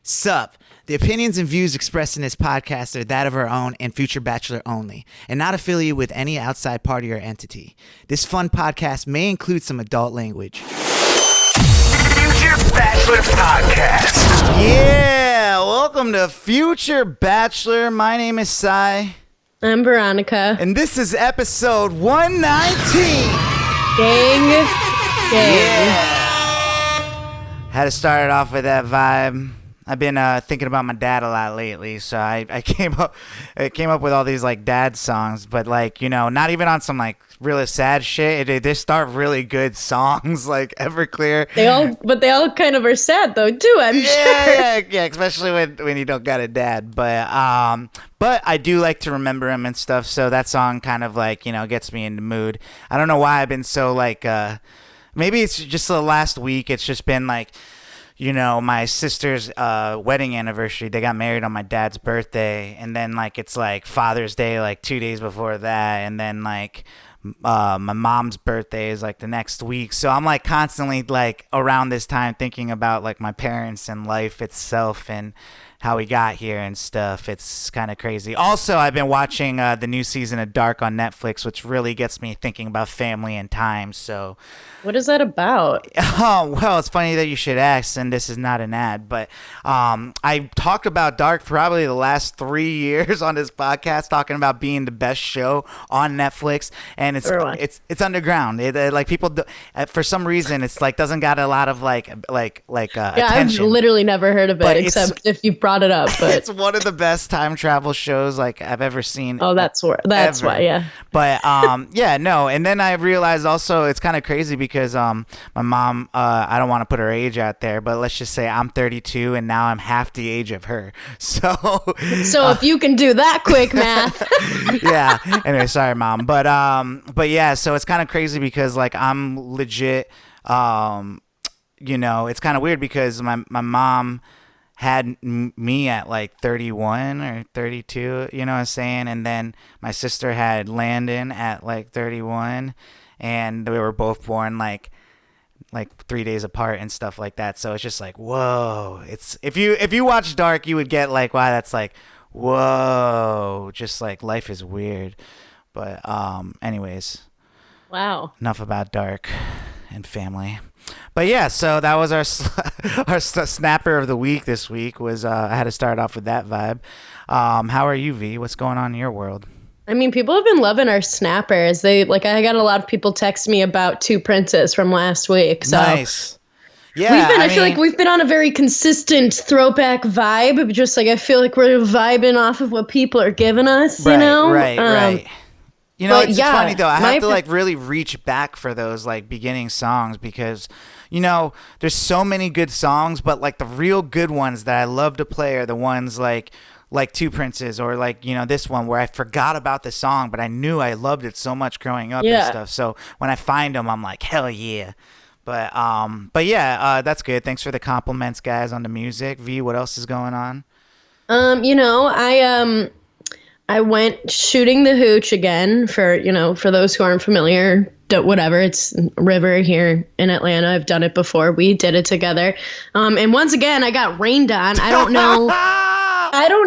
Sup. The opinions and views expressed in this podcast are that of our own and Future Bachelor only, and not affiliated with any outside party or entity. This fun podcast may include some adult language. Future Bachelor Podcast. Yeah, welcome to Future Bachelor. My name is Sai. I'm Veronica. And this is episode 119. Gang. Yeah. Had to start it off with that vibe. I've been thinking about my dad a lot lately, so I came up with all these like dad songs, but like, you know, not even on some like really sad shit. They start really good songs like Everclear. They all kind of are sad though too. I'm sure. Yeah, especially when you don't got a dad. But I do like to remember him and stuff. So that song kind of like, you know, gets me in the mood. I don't know why I've been so like maybe it's just the last week. It's just been like, you know, my sister's wedding anniversary. They got married on my dad's birthday, and then like it's like Father's Day like 2 days before that, and then like my mom's birthday is like the next week. So I'm like constantly like around this time thinking about like my parents and life itself and how we got here and stuff. It's kind of crazy. Also, I've been watching the new season of Dark on Netflix, which really gets me thinking about family and time. So what is that about? Oh, well, it's funny that you should ask, and this is not an ad, but I talked about Dark probably the last 3 years on this podcast, talking about being the best show on Netflix, and it's underground. Like people do, for some reason, it's like doesn't got a lot of attention. I've literally never heard of it except if you brought it up. But it's one of the best time travel shows like I've ever seen. Oh, that's why, yeah. But yeah, no, and then I realized also it's kind of crazy because my mom, I don't want to put her age out there, but let's just say I'm 32 and now I'm half the age of her. So if you can do that quick math. Yeah. Anyway, sorry, Mom. But yeah, so it's kind of crazy because like I'm legit, you know, it's kind of weird because my mom had me at like 31 or 32, you know what I'm saying? And then my sister had Landon at like 31. And we were both born like 3 days apart and stuff like that. So it's just like, whoa. It's if you watch Dark, you would get like why that's like, whoa. Just like life is weird. But anyways. Wow. Enough about Dark and family. But yeah, so that was our snapper of the week this week. Was I had to start off with that vibe. How are you, V? What's going on in your world? I mean, people have been loving our snappers. I got a lot of people text me about Two Princes from last week. So nice. Yeah, I feel like we've been on a very consistent throwback vibe. Just like I feel like we're vibing off of what people are giving us. Right, you know, right. You know, it's funny though. I have to like really reach back for those like beginning songs because, you know, there's so many good songs, but like the real good ones that I love to play are the ones like Two Princes or like, you know, this one where I forgot about the song, but I knew I loved it so much growing up and stuff. So when I find them, I'm like, hell yeah. But yeah, that's good. Thanks for the compliments, guys, on the music. V, what else is going on? You know, I went shooting the hooch again for those who aren't familiar, whatever. It's a river here in Atlanta. I've done it before. We did it together. And once again, I got rained on. I don't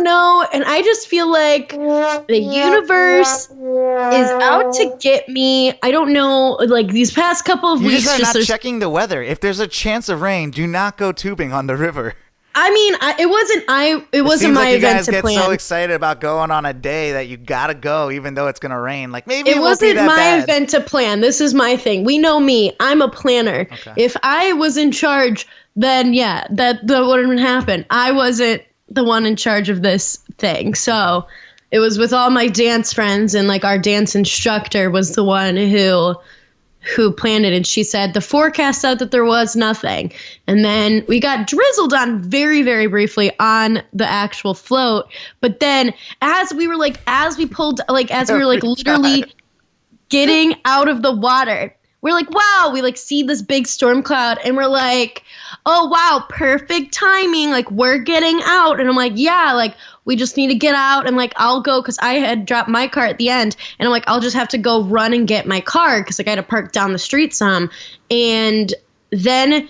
know. And I just feel like the universe is out to get me. I don't know. Like these past couple of weeks. You just are not checking the weather. If there's a chance of rain, do not go tubing on the river. I mean, it wasn't my event to plan. You guys get so excited about going on a day that you gotta go, even though it's gonna rain. Like maybe it wasn't my event to plan. This is my thing. We know me. I'm a planner. Okay. If I was in charge, then yeah, that wouldn't happen. I wasn't the one in charge of this thing, so it was with all my dance friends, and like our dance instructor was the one who planned it, and she said the forecast said that there was nothing, and then we got drizzled on very, very briefly on the actual float, but then as we were literally getting out of the water, we're like, wow, we like see this big storm cloud, and we're like, oh wow, perfect timing, like we're getting out. And I'm like, yeah, like we just need to get out, and like I'll go, because I had dropped my car at the end, and I'm like, I'll just have to go run and get my car because like I had to park down the street some. And then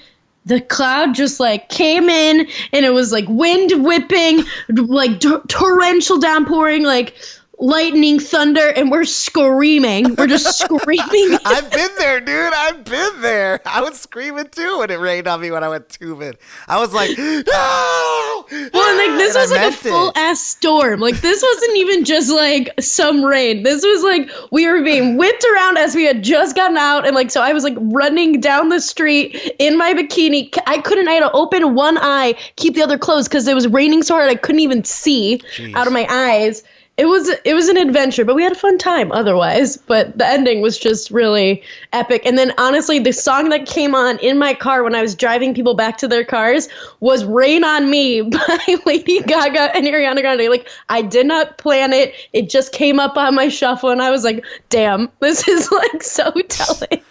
the cloud just like came in and it was like wind whipping, like torrential downpouring, like lightning, thunder, and we're screaming. We're just screaming. I've been there, dude. I've been there. I was screaming too when it rained on me when I went tubing. I was like, no! Well, like this was like a full ass storm. Like this wasn't even just like some rain. This was like we were being whipped around as we had just gotten out, and like so I was like running down the street in my bikini. I had to open one eye, keep the other closed because it was raining so hard I couldn't even see out of my eyes. It was an adventure, but we had a fun time otherwise. But the ending was just really epic. And then honestly, the song that came on in my car when I was driving people back to their cars was Rain on Me by Lady Gaga and Ariana Grande. Like, I did not plan it. It just came up on my shuffle, and I was like, damn, this is like so telling.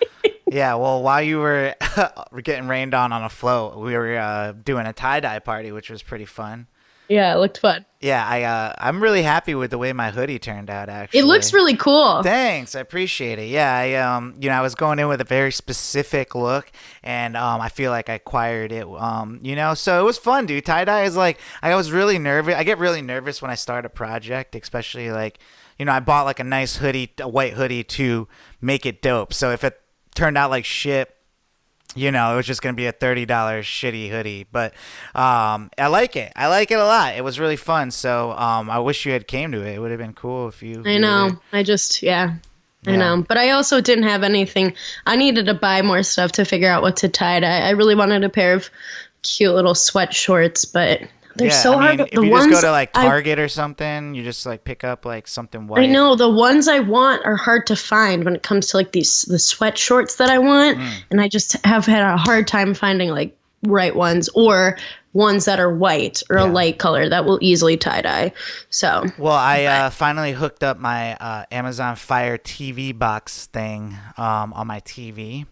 Yeah, well, while you were getting rained on a float, we were doing a tie-dye party, which was pretty fun. Yeah, it looked fun. Yeah, I'm really happy with the way my hoodie turned out, actually. It looks really cool. Thanks, I appreciate it. Yeah, I was going in with a very specific look, and I feel like I acquired it, so it was fun, dude. Tie-dye is like, I was really nervous. I get really nervous when I start a project, especially like, I bought like a nice hoodie, a white hoodie to make it dope. So if it turned out like shit, it was just going to be a $30 shitty hoodie. But I like it. I like it a lot. It was really fun. So I wish you had came to it. It would have been cool if you... I know. I know. But I also didn't have anything. I needed to buy more stuff to figure out what to tie-dye. I really wanted a pair of cute little sweat shorts, but... They're so hard. If you just go to like Target or something, you just like pick up like something white. I know the ones I want are hard to find when it comes to like the sweat shorts that I want, and I just have had a hard time finding like right ones or ones that are white or a light color that will easily tie dye. So I finally hooked up my Amazon Fire TV box thing on my TV.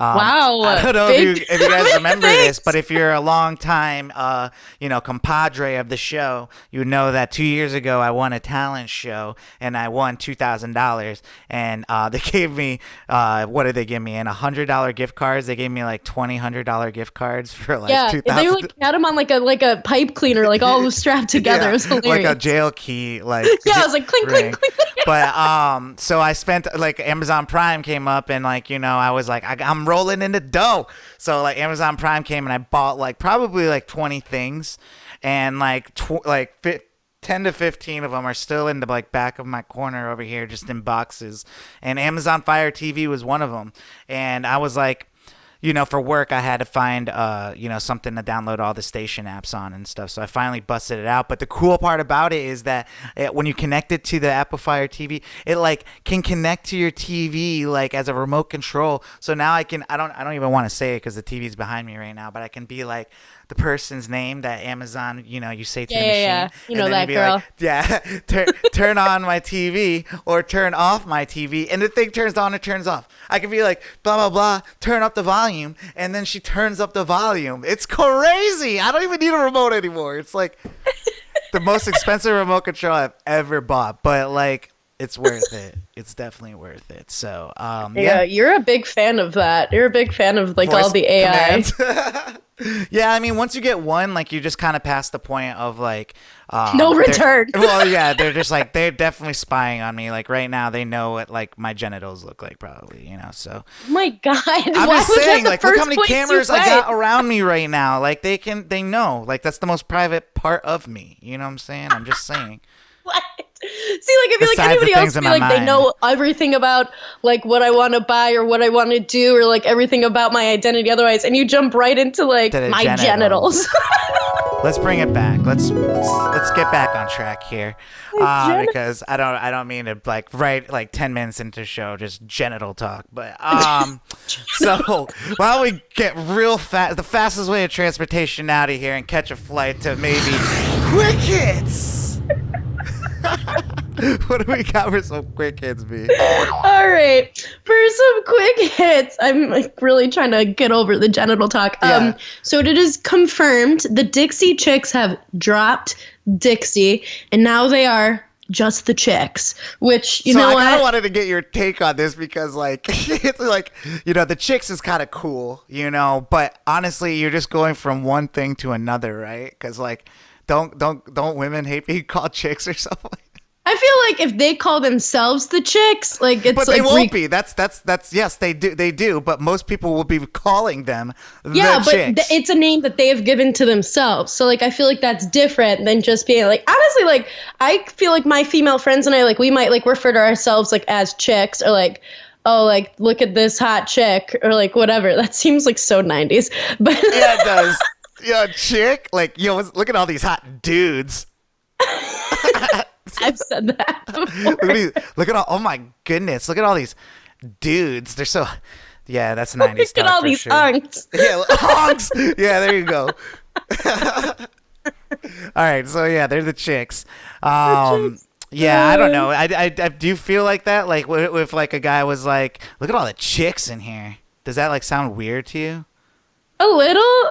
Wow. I don't know if you guys remember this, but if you're a long time, compadre of the show, you know that 2 years ago I won a talent show and I won $2,000. And they gave me, what did they give me? And $100 gift cards. They gave me like $2,000 gift cards for like $2,000. They like had them on like a pipe cleaner, like all strapped together. It was hilarious. Like a jail key, like I was like clink, clink, clink. But so I spent like Amazon Prime came up and like I was like I'm rolling in the dough. So like Amazon Prime came and I bought like probably like 20 things, and like 10 to 15 of them are still in the like back of my corner over here, just in boxes. And Amazon Fire TV was one of them. And I was like, for work, I had to find, something to download all the station apps on and stuff. So I finally busted it out. But the cool part about it is that when you connect it to the Apple Fire TV, it like can connect to your TV like as a remote control. So now I don't even want to say it because the TV's behind me right now, but I can be like the person's name that Amazon, you say to the machine. Yeah. You know that girl. Like, turn on my TV or turn off my TV. And the thing turns on and turns off. I can be like, blah, blah, blah, turn up the volume. And then she turns up the volume. It's crazy. I don't even need a remote anymore. It's like the most expensive remote control I've ever bought. But like, it's worth it. It's definitely worth it. So, yeah, you're a big fan of that. You're a big fan of like all the AI. Yeah, I mean, once you get one, like you just kind of pass the point of like no return. Well, yeah, they're just like they're definitely spying on me. Like right now, they know what like my genitals look like, probably. So. Oh my God! I'm just saying, like, look how many cameras I got around me right now. Like they know. Like that's the most private part of me. You know what I'm saying? I'm just saying. What? See, like, I feel like anybody else would be like, they know everything about, like, what I want to buy or what I want to do or, like, everything about my identity otherwise, and you jump right into, like, my genitals. Let's bring it back. Let's get back on track here, because I don't mean to, like, right, like, 10 minutes into the show, just genital talk, but, so, while we get real fast, the fastest way of transportation out of here and catch a flight to maybe Quick Hits. What do we got for some quick hits, B? All right, for some quick hits, I'm like really trying to get over the genital talk. Yeah. So it is confirmed the Dixie Chicks have dropped Dixie, and now they are just the chicks, which, you so know I what? kind of wanted to get your take on this because, like, it's like, you know, the chicks is kind of cool, you know, but honestly, you're just going from one thing to another, right? Because, like, don't women hate being called chicks or something? I feel like if they call themselves the chicks, like it's But like they won't be. That's yes, they do. But most people will be calling them the chicks. It's a name that they have given to themselves. So like I feel like that's different than just being like, honestly, like I feel like my female friends and I, like, we might like refer to ourselves like as chicks, or like, oh, like, look at this hot chick, or like whatever. That seems like so 90s. But Yeah, it does. Yeah, chick. Like, yo, look at all these hot dudes. I've said that before. Look at all. Oh my goodness! Look at all these dudes. They're so. Yeah, that's 90s. Look at all these hunks. Yeah, hunks. Yeah, there you go. All right, so yeah, they're the chicks. Yeah, I don't know. I do feel like that. Like, if like a guy was like, "Look at all the chicks in here." Does that like sound weird to you? A little.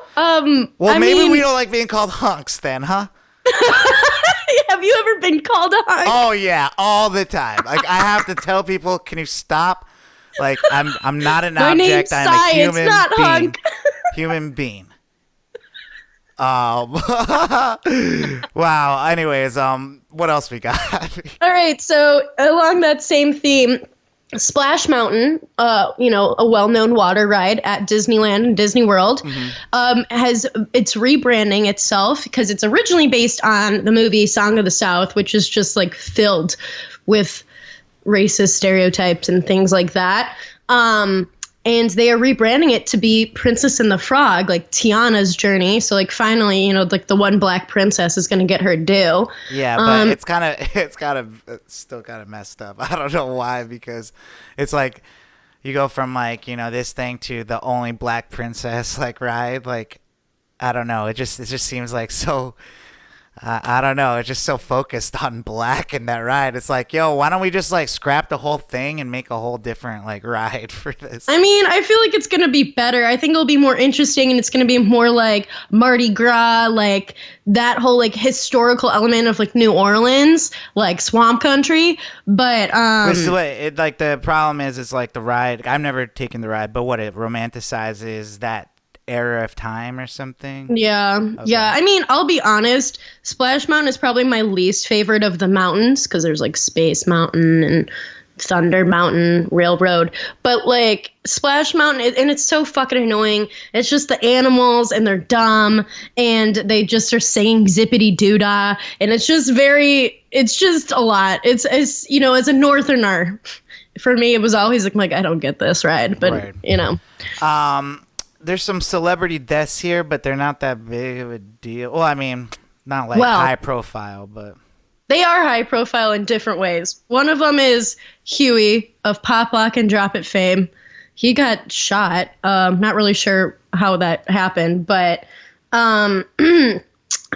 Well, maybe we don't like being called hunks then, huh? Have you ever been called a hunk? Oh yeah, all the time. Like, I have to tell people, can you stop? Like, I'm not an My object. name's I'm Cy, a human it's not being. hunk. Human being. Wow. Anyways, what else we got? All right, so along that same theme, Splash Mountain, you know, a well-known water ride at Disneyland and Disney World, it's rebranding itself because it's originally based on the movie Song of the South, which is just like filled with racist stereotypes and things like that. And they are rebranding it to be Princess and the Frog, like Tiana's journey. So like finally, you know, like the one black princess is going to get her due. Yeah, but it's still kind of messed up. I don't know why, because it's like you go from like, you know, this thing to the only black princess like ride. Like, I don't know. It just seems like so. I don't know. It's just so focused on black in that ride. It's like, yo, why don't we just like scrap the whole thing and make a whole different like ride for this? I mean, I feel like it's going to be better. I think it'll be more interesting, and it's going to be more like Mardi Gras, like that whole like historical element of like New Orleans, like swamp country. But like the problem is, it's like the ride. I've never taken the ride, but what it romanticizes that era of time or something. Yeah. Okay. Yeah. I mean, I'll be honest. Splash Mountain is probably my least favorite of the mountains because there's like Space Mountain and Thunder Mountain, Railroad. But like Splash Mountain, and it's so fucking annoying. It's just the animals, and they're dumb, and they just are saying zippity doo dah, and it's just a lot. It's you know, as a northerner, for me, it was always like I don't get this ride, but right. You know. There's some celebrity deaths here, but they're not that big of a deal. Well, I mean, not like high profile, but they are high profile in different ways. One of them is Huey of Pop Lock and Drop It fame. He got shot. Not really sure how that happened, but I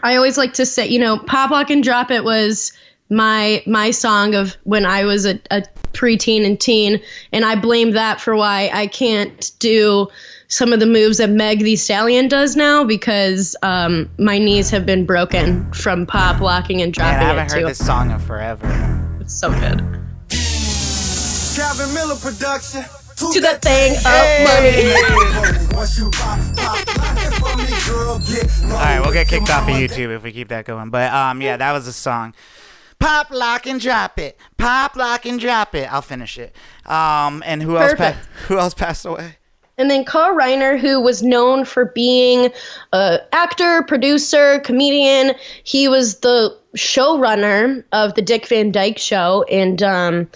always like to say, you know, Pop Lock and Drop It was my song of when I was a preteen and teen, and I blame that for why I can't do some of the moves that Meg Thee Stallion does now, because my knees have been broken from pop locking and dropping. Man, I haven't heard this song in forever. It's so good. Calvin Miller production. To that thing All right, we'll get kicked off of YouTube if we keep that going. But yeah, that was a song. Pop, lock, and drop it. Pop, lock, and drop it. I'll finish it. And who else passed away? And then Carl Reiner, who was known for being an actor, producer, comedian. He was the showrunner of the Dick Van Dyke Show, and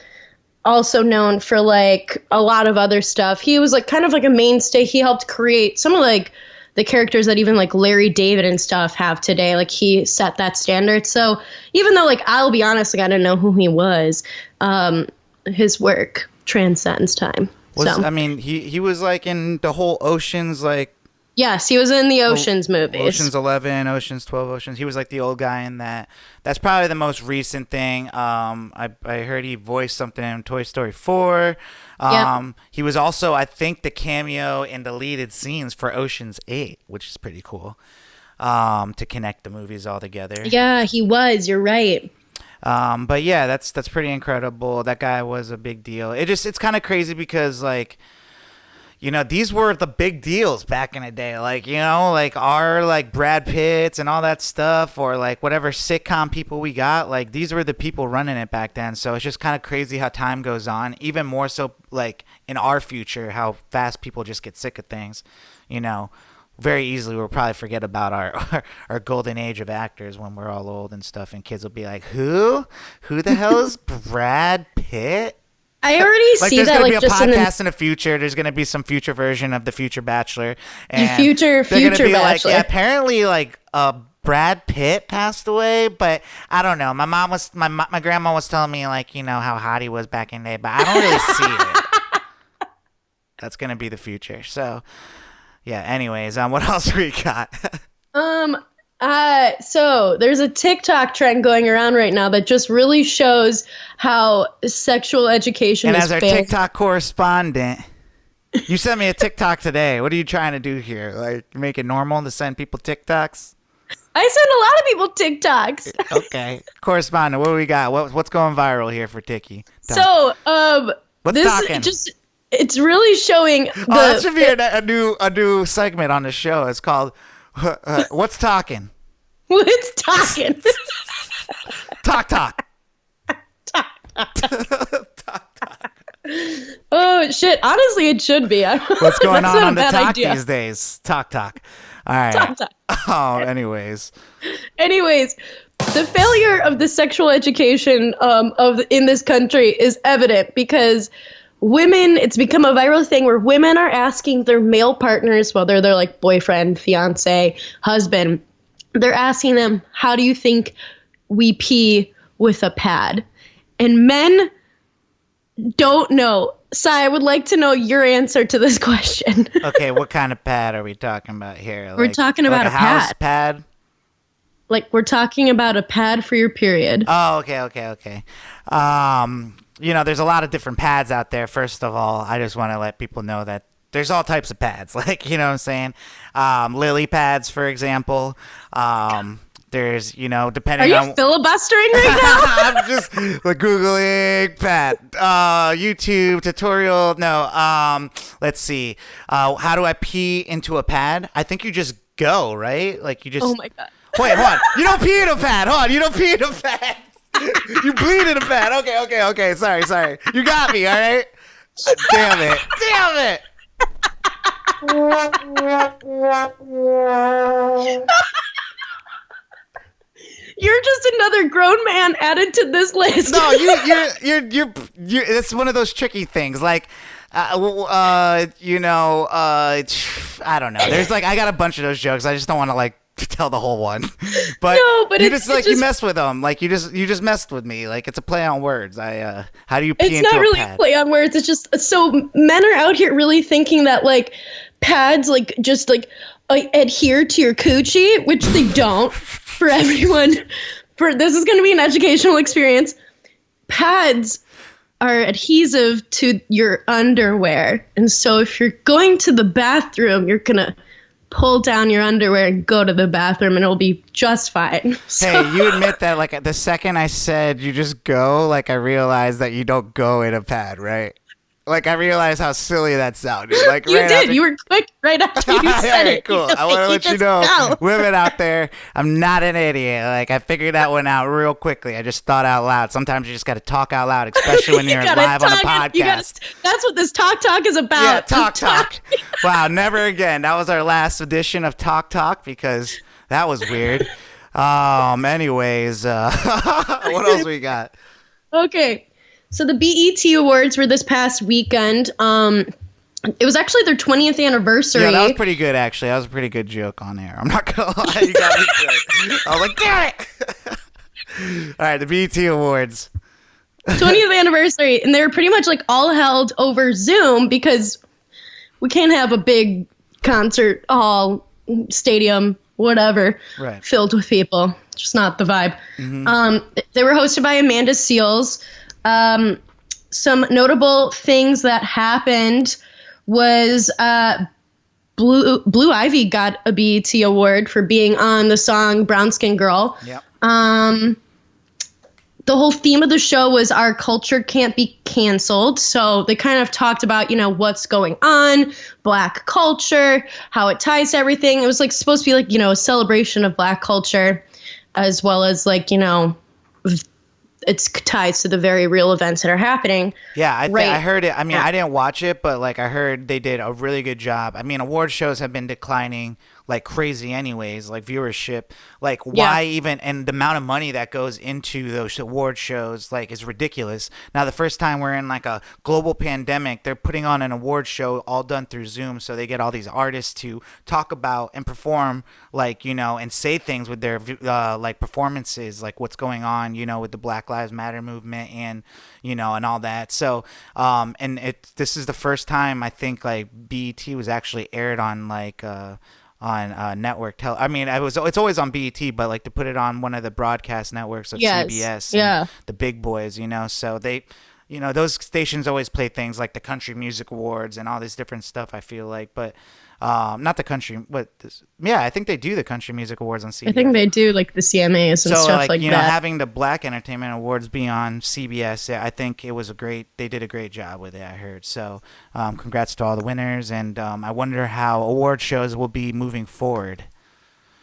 also known for like a lot of other stuff. He was like kind of like a mainstay. He helped create some of like the characters that even like Larry David and stuff have today. Like he set that standard. So even though like I'll be honest, like I didn't know who he was, his work transcends time. I mean, he was like in the whole Oceans, like. Yes, he was in the Oceans movies. Oceans 11, Oceans 12, Oceans. He was like the old guy in that. That's probably the most recent thing. I heard he voiced something in Toy Story 4. Yep. He was also, I think, the cameo in deleted scenes for Oceans 8, which is pretty cool, to connect the movies all together. Yeah, he was. You're right. But yeah, that's pretty incredible. That guy was a big deal. It's kind of crazy because like, you know, these were the big deals back in the day. Like, you know, like our like Brad Pitts and all that stuff, or like whatever sitcom people we got. Like these were the people running it back then. So it's just kind of crazy how time goes on. Even more so, like in our future, how fast people just get sick of things. You know, very easily we'll probably forget about our golden age of actors when we're all old and stuff, and kids will be like, who the hell is Brad Pitt? I already Like see there's that gonna like be a just podcast in the future. There's gonna be some future version of the Future Bachelor. And Future they're gonna be like, Bachelor. yeah, apparently like Brad Pitt passed away, but I don't know. My grandma was telling me like, you know, how hot he was back in the day, but I don't really see it. That's gonna be the future. So yeah. Anyways, what else we got? So there's a TikTok trend going around right now that just really shows how sexual education And is as our failed. TikTok correspondent, you sent me a TikTok today. What are you trying to do here? Like make it normal to send people TikToks? I send a lot of people TikToks. Okay, correspondent, what do we got? What's going viral here for Tiki? So, What's this talking? it's really showing That should be a new segment on the show. It's called "What's Talking." what's talking. Talk. Oh shit! Honestly, it should be. What's going That's on not a the bad talk idea. these days? Talk. All right. Talk. Oh, anyways. Anyways, the failure of the sexual education in this country is evident because women, it's become a viral thing where women are asking their male partners, whether they're like boyfriend, fiance, husband, they're asking them, how do you think we pee with a pad? And men don't know. Sai, I would like to know your answer to this question. Okay, what kind of pad are we talking about here? We're talking about like a house pad. pad. Like, we're talking about a pad for your period. Oh, okay. You know, there's a lot of different pads out there. First of all, I just want to let people know that there's all types of pads. Like, you know what I'm saying? Lily pads, for example. There's, you know, depending Are on... you filibustering right now? I'm just like Googling pad. YouTube tutorial. No. Let's see. How do I pee into a pad? I think you just go, right? Like you just... Oh my God. Wait, hold on. You don't pee in a pad. Hold on. You don't pee in a pad. You bleed in a pad. Okay. Sorry. You got me, all right? Damn it. You're just another grown man added to this list. No, you're it's one of those tricky things. Like, you know, I don't know. There's like, I got a bunch of those jokes. I just don't want to like tell the whole one. But, No, but you it's just like, just- you mess with them. Like you just messed with me. Like it's a play on words. How do you pee It's into not a really pad? a play on words. It's just so men are out here really thinking that like pads like just like adhere to your coochie, which they don't. For everyone, this is going to be an educational experience. Pads are adhesive to your underwear, and so if you're going to the bathroom, you're gonna pull down your underwear and go to the bathroom, and it'll be just fine. So, Hey, you admit that like the second I said you just go, like I realized that you don't go in a pad, right? Like I realized how silly that sounded. Like you right did. after- You were quick right after you said Alright, it. cool. I want to let you know, women out there, I'm not an idiot. Like I figured that one out real quickly. I just thought out loud. Sometimes you just got to talk out loud, especially when you're live on a podcast. That's what this talk is about. Yeah, Just talk. Wow, never again. That was our last edition of Talk because that was weird. Anyways, what else we got? Okay. So the BET Awards were this past weekend. It was actually their 20th anniversary. Yeah, that was pretty good, actually. That was a pretty good joke on there. I'm not going to lie. You got me good. I was like, damn it. All right, the BET Awards. 20th anniversary. And they were pretty much like all held over Zoom because we can't have a big concert hall, stadium, whatever, Right. filled with people. Just not the vibe. They were hosted by Amanda Seales. Some notable things that happened was Blue Ivy got a BET award for being on the song Brown Skin Girl. Yep. the whole theme of the show was our culture can't be canceled. So they kind of talked about, what's going on, Black culture, how it ties to everything. It was like supposed to be like, a celebration of Black culture, as well as like, it's ties to the very real events that are happening. Yeah, I heard it. I mean, I didn't watch it, but like I heard they did a really good job. I mean, award shows have been declining like crazy anyways, like viewership. Like why even, and the amount of money that goes into those award shows like is ridiculous. Now the first time we're in like a global pandemic, they're putting on an award show all done through Zoom, so they get all these artists to talk about and perform like, and say things with their like performances, like what's going on, with the Black Lives Matter movement and and all that. So and this is the first time I think like BET was actually aired on like on network I mean, it's always on BET, but like to put it on one of the broadcast networks of CBS, and the big boys, so they, those stations always play things like the Country Music Awards and all this different stuff. I feel like, but not the country, but I think they do the Country Music Awards on CBS. I think they do like the CMAs and stuff like that. Having the Black Entertainment Awards be on CBS, I think they did a great job with it, I heard. So congrats to all the winners, and I wonder how award shows will be moving forward.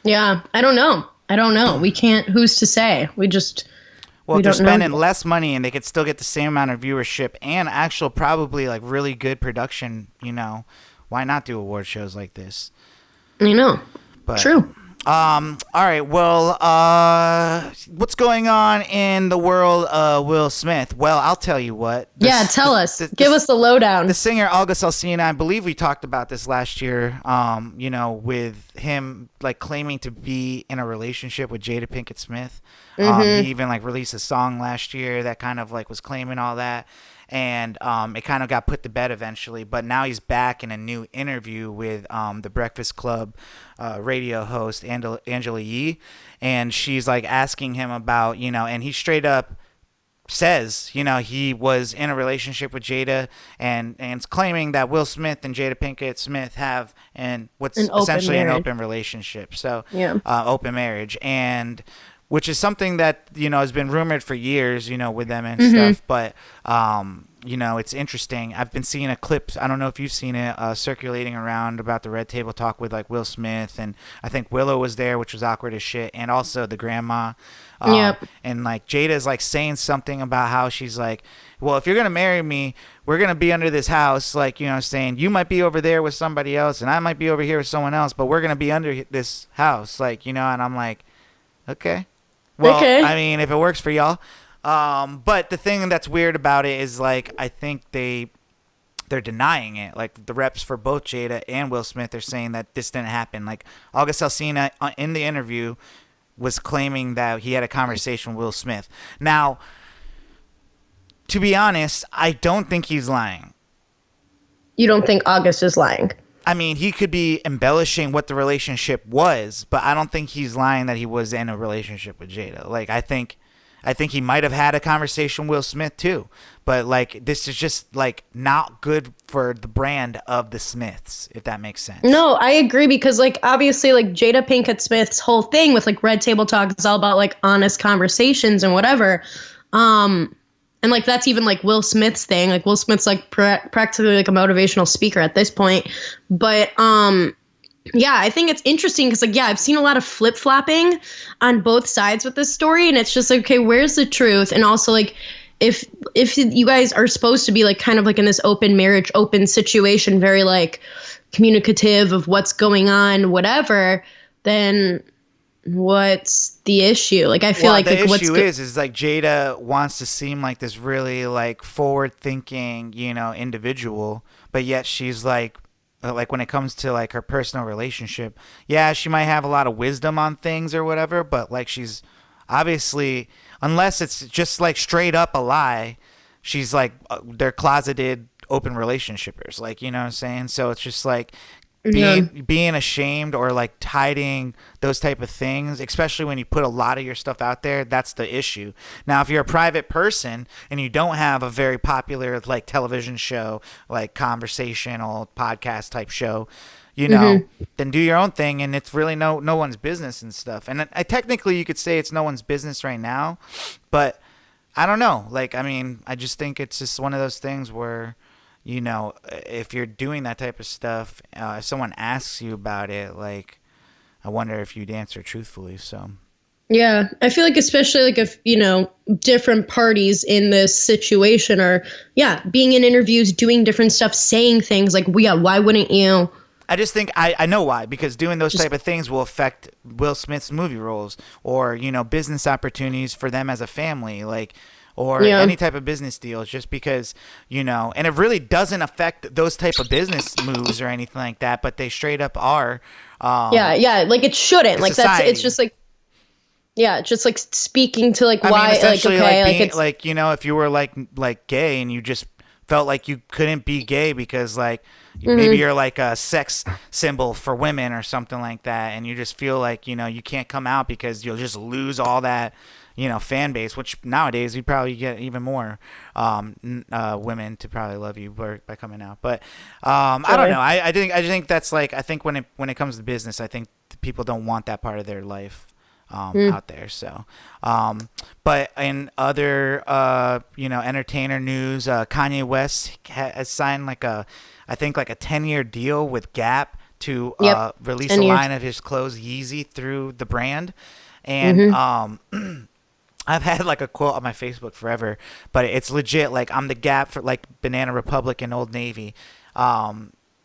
Yeah, I don't know. We can't, who's to say? Well, if they're spending less money and they could still get the same amount of viewership and actual probably like really good production, why not do award shows like this? I know. But, true. All right. Well, what's going on in the world of Will Smith? Well, I'll tell you what. Tell us. Give us the lowdown. The singer August Alsina, I believe we talked about this last year, with him like claiming to be in a relationship with Jada Pinkett Smith. He even like released a song last year that kind of like was claiming all that. And it kind of got put to bed eventually, but now he's back in a new interview with the Breakfast Club radio host Angela Yee, and she's like asking him about, and he straight up says, he was in a relationship with Jada, and it's claiming that Will Smith and Jada Pinkett Smith have what's essentially an open relationship, so open marriage, and which is something that, has been rumored for years, with them and stuff. But, it's interesting. I've been seeing a clip. I don't know if you've seen it circulating around about the Red Table Talk with like Will Smith. And I think Willow was there, which was awkward as shit. And also the grandma. And like Jada's like saying something about how she's like, well, if you're going to marry me, we're going to be under this house. Like, saying you might be over there with somebody else and I might be over here with someone else, but we're going to be under this house. Like, and I'm like, okay. Well, okay. I mean, if it works for y'all. But the thing that's weird about it is, like, I think they're denying it. Like, the reps for both Jada and Will Smith are saying that this didn't happen. Like, August Alsina, in the interview, was claiming that he had a conversation with Will Smith. Now, to be honest, I don't think he's lying. You don't think August is lying? I mean, he could be embellishing what the relationship was, but I don't think he's lying that he was in a relationship with Jada. Like, I think he might have had a conversation with Will Smith too, but like this is just like not good for the brand of the Smiths, if that makes sense. No, I agree, because like obviously like Jada Pinkett Smith's whole thing with like Red Table Talk is all about like honest conversations and whatever. And like that's even like Will Smith's thing. Like Will Smith's like practically like a motivational speaker at this point. But I think it's interesting because like I've seen a lot of flip-flopping on both sides with this story, and it's just like, okay, where's the truth? And also like if you guys are supposed to be like kind of like in this open marriage, open situation, very like communicative of what's going on, whatever, then what's the issue? Like I feel like the issue is like Jada wants to seem like this really like forward thinking, individual, but yet she's like when it comes to like her personal relationship, she might have a lot of wisdom on things or whatever, but like she's obviously, unless it's just like straight up a lie, she's like they're closeted open relationshipers, like, what I'm saying? So it's just like being ashamed or like hiding those type of things, especially when you put a lot of your stuff out there, that's the issue. Now, if you're a private person and you don't have a very popular like television show, like conversational podcast type show, then do your own thing, and it's really no one's business and stuff. And technically you could say it's no one's business right now, but I don't know. Like, I mean, I just think it's just one of those things where, if you're doing that type of stuff, if someone asks you about it, like, I wonder if you'd answer truthfully. So. Yeah, I feel like especially like if, different parties in this situation are, being in interviews, doing different stuff, saying things like, why wouldn't you? I just think I know why, because doing those type of things will affect Will Smith's movie roles or, business opportunities for them as a family, like, or any type of business deals, just because, and it really doesn't affect those type of business moves or anything like that, but they straight up are. Yeah, like it shouldn't. Like society. It's just like, just like speaking to like I why, mean, essentially, like, okay, like, being, it's like, if you were like gay and you just felt like you couldn't be gay because like maybe you're like a sex symbol for women or something like that, and you just feel like you can't come out because you'll just lose all that fan base, which nowadays you probably get even more women to probably love you by coming out. But I don't know. I think that's like, I think when it comes to business, I think people don't want that part of their life out there. So, but in other, entertainer news, Kanye West has signed I think like a 10-year deal with Gap to release a line of his clothes, Yeezy, through the brand. And I've had like a quote on my Facebook forever, but it's legit. Like, I'm the Gap for like Banana Republic and Old Navy.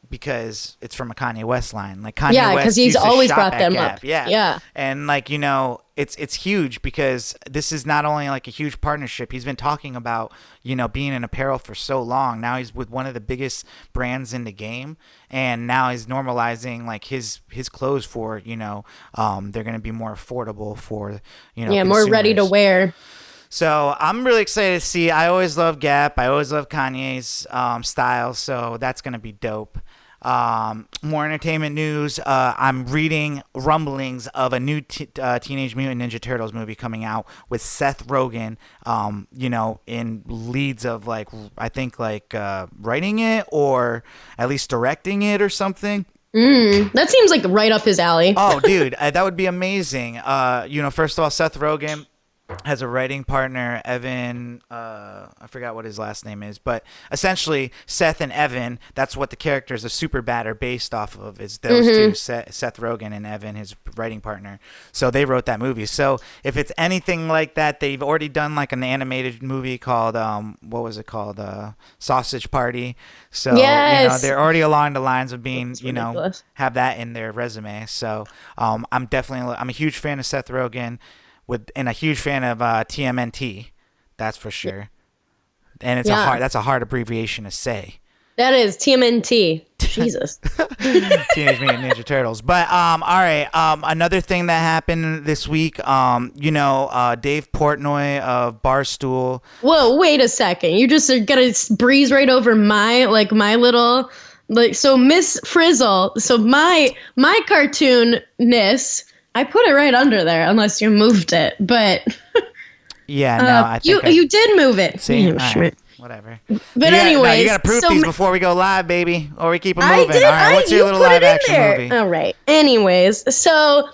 Because it's from a Kanye West line. Like, Kanye West because he's used to always shop brought at them Gap. up. Yeah. And like, it's huge because this is not only like a huge partnership. He's been talking about, being in apparel for so long. Now he's with one of the biggest brands in the game, and now he's normalizing like his clothes for, they're going to be more affordable for, more consumers. ready to wear. So I'm really excited to see. I always love Gap. I always love Kanye's style. So that's going to be dope. More entertainment news. I'm reading rumblings of a new Teenage Mutant Ninja Turtles movie coming out with Seth Rogen, in leads of like, I think like writing it or at least directing it or something. That seems like right up his alley. Oh, dude, that would be amazing. First of all, Seth Rogen has a writing partner, Evan, I forgot what his last name is, but essentially Seth and Evan, that's what the characters of Superbad are based off of, is those two, Seth Rogen and Evan, his writing partner. So they wrote that movie. So if it's anything like that, they've already done like an animated movie called, what was it called? Sausage Party. So, they're already along the lines of being, have that in their resume. So I'm a huge fan of Seth Rogen. And a huge fan of TMNT, that's for sure. And that's a hard abbreviation to say. That is TMNT. Jesus. Teenage Mutant Ninja Turtles. But all right. Another thing that happened this week. Dave Portnoy of Barstool. Whoa, wait a second. You just are gonna breeze right over my little so Miss Frizzle. So my cartoonness. I put it right under there, unless you moved it. But yeah, no, I think you did move it. See, right, whatever. But anyway, you gotta prove these before we go live, baby, or we keep them I moving. did, All right, what's your little live action movie? All right. Anyways, so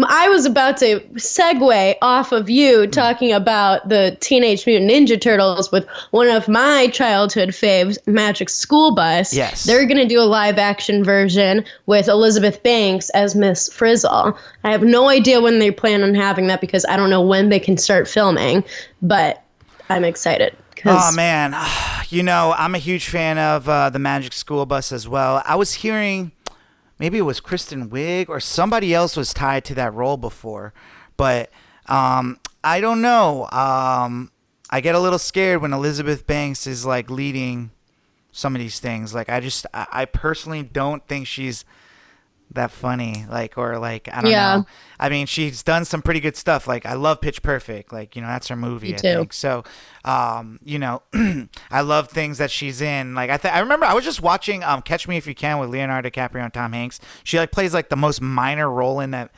I was about to segue off of you talking about the Teenage Mutant Ninja Turtles with one of my childhood faves, Magic School Bus. Yes. They're going to do a live action version with Elizabeth Banks as Miss Frizzle. I have no idea when they plan on having that because I don't know when they can start filming, but I'm excited. Oh, man. I'm a huge fan of the Magic School Bus as well. I was hearing... Maybe it was Kristen Wiig or somebody else was tied to that role before. But I don't know. I get a little scared when Elizabeth Banks is like leading some of these things. Like I personally don't think she's that funny. I don't know. I mean, she's done some pretty good stuff. Like, I love Pitch Perfect. Like, that's her movie, Me I too. think. So, I love things that she's in. Like, I remember I was just watching Catch Me If You Can with Leonardo DiCaprio and Tom Hanks. She like plays like the most minor role in that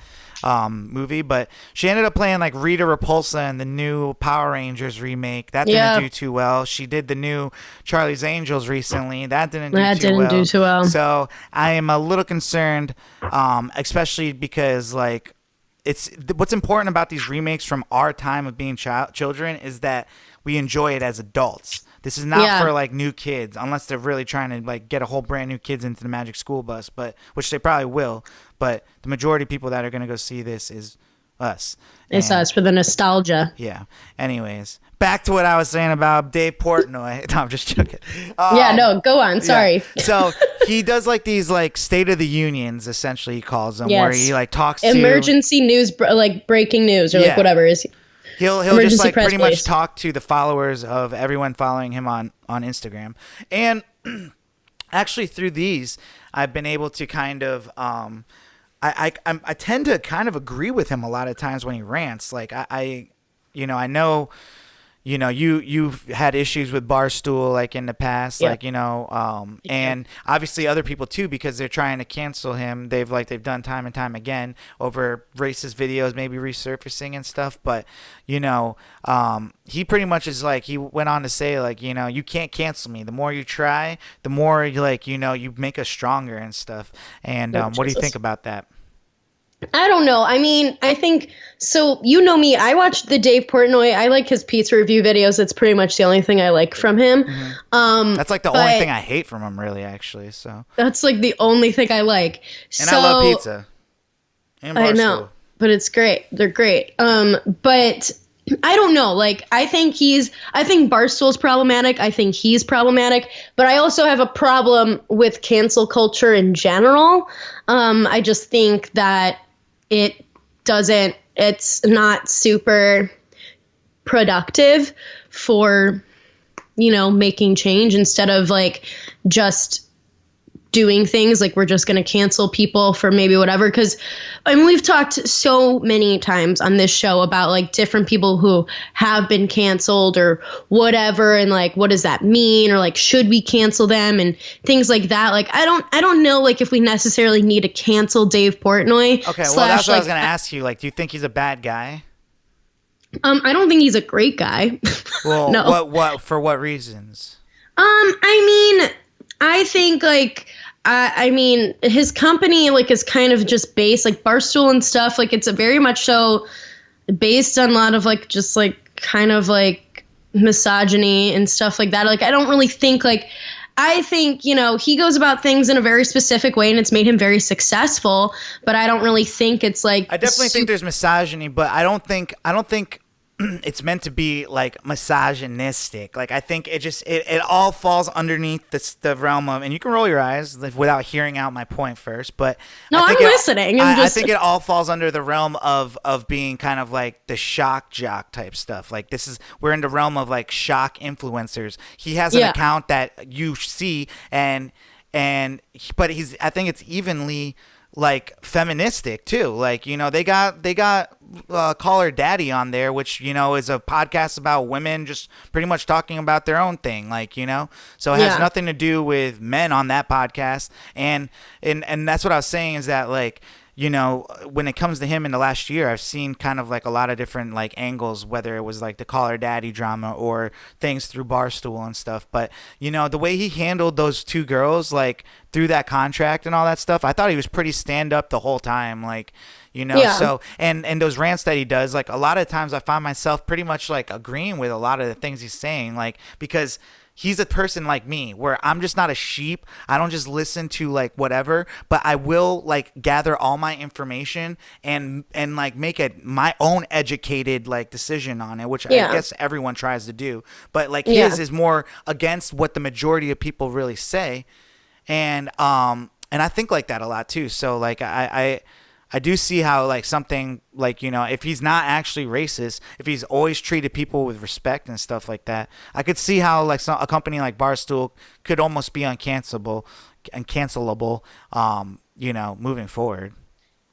movie, but she ended up playing like Rita Repulsa in the new Power Rangers remake. That didn't do too well. She did the new Charlie's Angels recently. That didn't do too well. So I am a little concerned, especially because like what's important about these remakes from our time of being children is that we enjoy it as adults. This is not for like new kids, unless they're really trying to like get a whole brand new kids into the Magic School Bus, but which they probably will. But the majority of people that are going to go see this is us. It's us for the nostalgia. Yeah. Anyways, back to what I was saying about Dave Portnoy. No, I'm just joking. No, go on. Sorry. Yeah. So he does like these like State of the Unions, essentially he calls them, where he like talks to emergency news, like breaking news or like whatever is. He'll just like pretty much talk to the followers of everyone following him on Instagram. And actually through these, I've been able to kind of I tend to kind of agree with him a lot of times when he rants. Like I know, you've had issues with Barstool like in the past, and obviously other people too, because they're trying to cancel him. They've done time and time again over racist videos, maybe resurfacing and stuff. But he pretty much is like, he went on to say like, you can't cancel me. The more you try, the more you make us stronger and stuff. And what do you think about that? I don't know. I mean, I think, so me, I watched the Dave Portnoy. I like his pizza review videos. It's pretty much the only thing I like from him. Mm-hmm. That's like the only thing I hate from him, really, actually. So that's like the only thing I like. And I love pizza. And Barstool. I know, but it's great. They're great. But I don't know. Like, I think Barstool's problematic. I think he's problematic. But I also have a problem with cancel culture in general. I just think that it's not super productive for, making change, instead of like just doing things like we're just going to cancel people for maybe whatever. Because we've talked so many times on this show about like different people who have been canceled or whatever, and like what does that mean, or like should we cancel them and things like that. Like I don't know like if we necessarily need to cancel Dave Portnoy. Okay, well that's what I was going to ask you. Like, do you think he's a bad guy? I don't think he's a great guy. Well, no. What for what reasons? I think like his company like is kind of just based like Barstool and stuff. Like it's a very much so based on a lot of like just like kind of like misogyny and stuff like that. Like I don't really think like, I think, he goes about things in a very specific way and it's made him very successful, but I don't really think it's like, I definitely think there's misogyny, but I don't think it's meant to be like misogynistic. Like I think it all falls underneath the realm of, and you can roll your eyes without hearing out my point first, but no, I'm listening. I think it all falls under the realm of being kind of like the shock jock type stuff. Like we're in the realm of like shock influencers. He has an account that you see but I think it's evenly like feministic too. Like, they got Call Her Daddy on there, which, is a podcast about women just pretty much talking about their own thing. Like, so it has nothing to do with men on that podcast. And that's what I was saying is that like, when it comes to him in the last year, I've seen kind of like a lot of different like angles, whether it was like the Call Her Daddy drama or things through Barstool and stuff. But, the way he handled those two girls, like through that contract and all that stuff, I thought he was pretty stand up the whole time. Like, so, and those rants that he does, like a lot of times I find myself pretty much like agreeing with a lot of the things he's saying, like, because he's a person like me where I'm just not a sheep. I don't just listen to like whatever, but I will like gather all my information and like make my own educated like decision on it, which I guess everyone tries to do. But like his is more against what the majority of people really say. And I think like that a lot too. So like I do see how like something like, if he's not actually racist, if he's always treated people with respect and stuff like that, I could see how like a company like Barstool could almost be uncancelable, moving forward.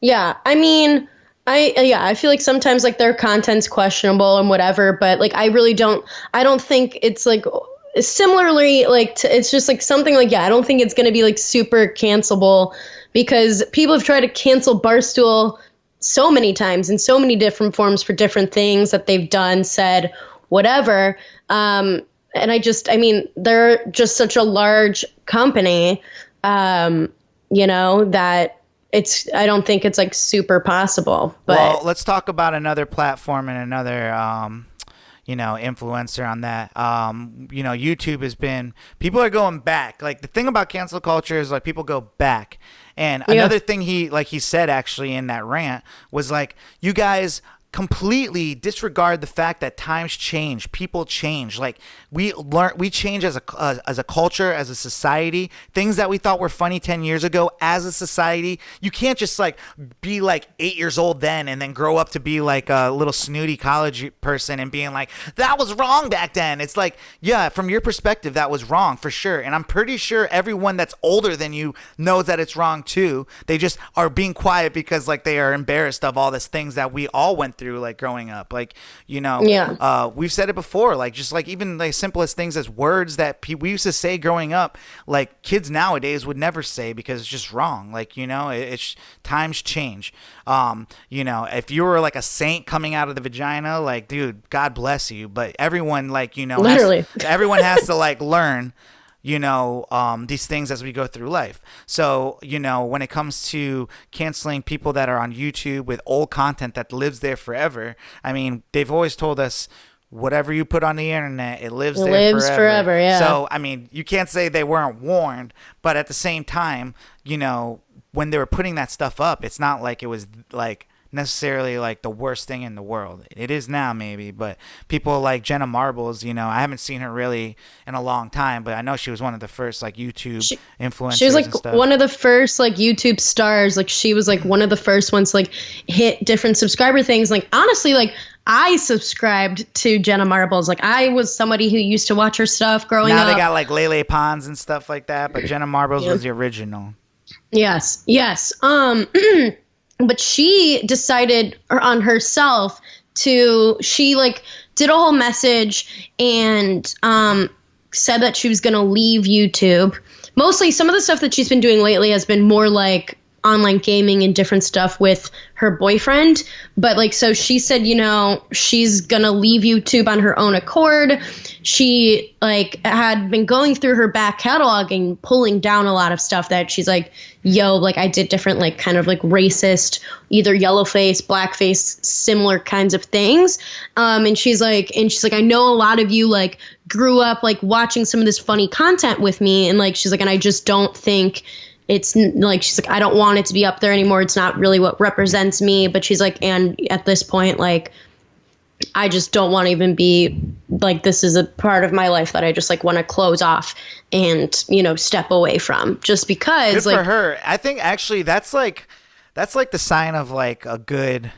Yeah. I mean, I feel like sometimes like their content's questionable and whatever, but like I don't think it's like similarly like it's just like something like, I don't think it's going to be like super cancelable, because people have tried to cancel Barstool so many times in so many different forms for different things that they've done, said, whatever. And they're just such a large company, that I don't think it's like super possible. But well, let's talk about another platform and another influencer on that. YouTube has been, people are going back. Like, the thing about cancel culture is, like, people go back. And another thing he said actually in that rant was like, you guys completely disregard the fact that times change, people change. Like, we change as a culture, as a society. Things that we thought were funny 10 years ago, as a society, you can't just like be like 8 years old then and then grow up to be like a little snooty college person and being like, that was wrong back then. It's like, yeah, from your perspective, that was wrong for sure. And I'm pretty sure everyone that's older than you knows that it's wrong too. They just are being quiet because like they are embarrassed of all these things that we all went through, like growing up. Like, we've said it before, like just like even the simplest things as words that we used to say growing up, like kids nowadays would never say because it's just wrong. Like, it's times change. If you were like a saint coming out of the vagina, like, dude, God bless you. But everyone, like, literally everyone has to like learn these things as we go through life. So, when it comes to canceling people that are on YouTube with old content that lives there forever, I mean, they've always told us, whatever you put on the internet, it lives forever. Yeah. So, I mean, you can't say they weren't warned, but at the same time, when they were putting that stuff up, it's not like it was like necessarily like the worst thing in the world. It is now maybe, but people like Jenna Marbles, I haven't seen her really in a long time, but I know she was one of the first like YouTube influencers. She was like and stuff. one of the first like YouTube stars. Like, she was like one of the first ones to like hit different subscriber things. Like, honestly, like, I subscribed to Jenna Marbles. Like, I was somebody who used to watch her stuff growing up. Now they got like Lele Pons and stuff like that, but Jenna Marbles was the original. Yes. But she decided on herself she like did a whole message and said that she was going to leave YouTube. Mostly some of the stuff that she's been doing lately has been more like online gaming and different stuff with her boyfriend. But like, so she said, she's going to leave YouTube on her own accord. She like had been going through her back catalog and pulling down a lot of stuff that she's like, like I did different, like kind of like racist, either yellow face, black face, similar kinds of things. And she's like, I know a lot of you like grew up like watching some of this funny content with me. And like, she's like, and I just don't think it's like, she's like, I don't want it to be up there anymore. It's not really what represents me. But she's like, and at this point, like, I just don't want to even be like, this is a part of my life that I just like want to close off and, step away from, just because. Good for her. I think actually that's like the sign of like a good,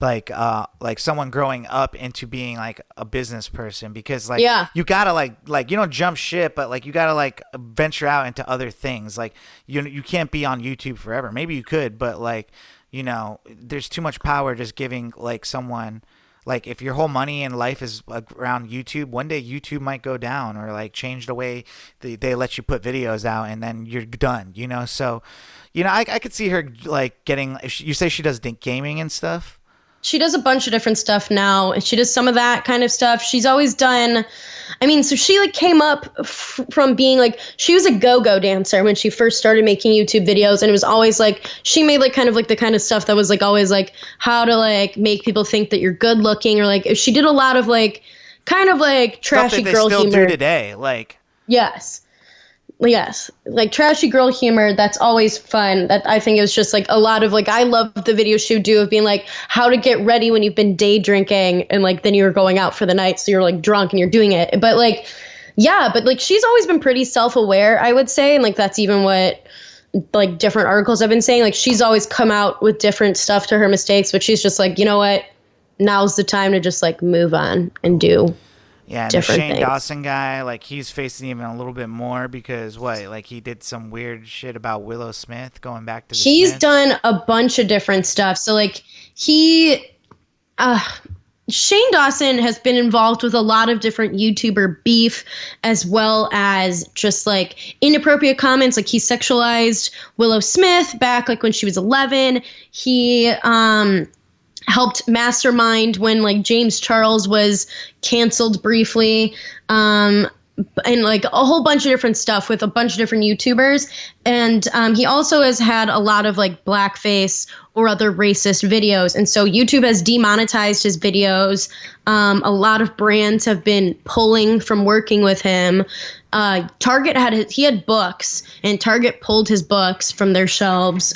like someone growing up into being like a business person, because like, you gotta like, you don't jump ship, but like you gotta like venture out into other things. Like you can't be on YouTube forever. Maybe you could, but like, there's too much power just giving like someone, like if your whole money and life is around YouTube, one day YouTube might go down or like change the way they let you put videos out, and then you're done, So, I could see her like getting, you say she does gaming and stuff. She does a bunch of different stuff now, and she does some of that kind of stuff. She's always done, so she like came up from being like, she was a go-go dancer when she first started making YouTube videos, and it was always like, she made like kind of like the kind of stuff that was like always like how to like make people think that you're good looking, or like she did a lot of like kind of like trashy girl humor. Stuff that they still do today, like. Yes, like trashy girl humor. That's always fun. That I think it was just like a lot of like, I love the videos she would do of being like how to get ready when you've been day drinking and like then you're going out for the night, so you're like drunk and you're doing it. But like, she's always been pretty self-aware, I would say, and like that's even what like different articles have been saying. Like she's always come out with different stuff to her mistakes, but she's just like, you know what, now's the time to just like move on and do. Yeah, and the Shane Dawson guy, like he's facing even a little bit more because like he did some weird shit about Willow Smith going back to the He's Smiths. Done a bunch of different stuff. So like Shane Dawson has been involved with a lot of different YouTuber beef, as well as just like inappropriate comments. Like he sexualized Willow Smith back like when she was 11. He helped mastermind when like James Charles was canceled briefly. and like a whole bunch of different stuff with a bunch of different YouTubers. And he also has had a lot of like blackface or other racist videos. And so YouTube has demonetized his videos. A lot of brands have been pulling from working with him. Target had books, and Target pulled his books from their shelves.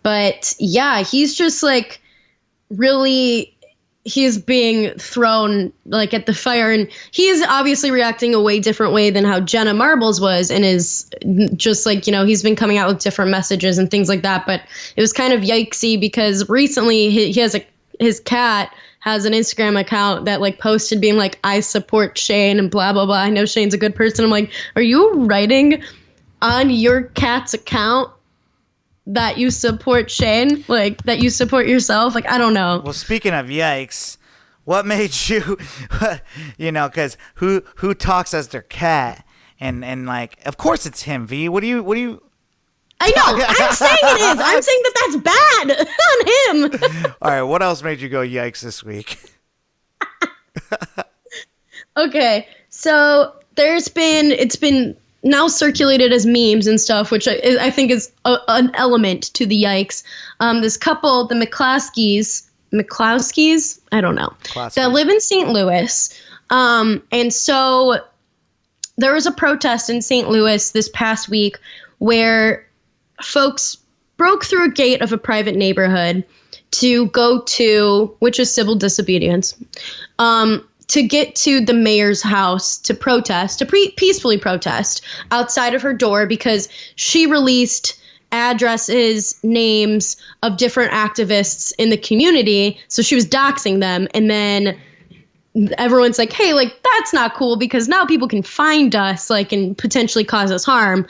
But yeah, he's just like really, he's being thrown like at the fire, and he is obviously reacting a way different way than how Jenna Marbles was, and is just like, you know, he's been coming out with different messages and things like that. But it was kind of yikesy because recently his cat has an Instagram account that like posted being like, I support Shane and blah, blah, blah. I know Shane's a good person. I'm like, are you writing on your cat's account that you support Shane? Like, that you support yourself? Like, I don't know. Well, speaking of yikes, what made you, you know, because who talks as their cat? And like, of course it's him, V. What do you... I know. I'm saying it is. I'm saying that that's bad on him. All right, what else made you go yikes this week? Okay, so it's been now circulated as memes and stuff, which I think is an element to the yikes. This couple, the McClowskis, I don't know, that live in St. Louis. And so there was a protest in St. Louis this past week where folks broke through a gate of a private neighborhood to go to, which is civil disobedience, to get to the mayor's house to protest, to peacefully protest outside of her door because she released addresses, names of different activists in the community. So she was doxing them. And then everyone's like, hey, like, that's not cool because now people can find us, like, and potentially cause us harm,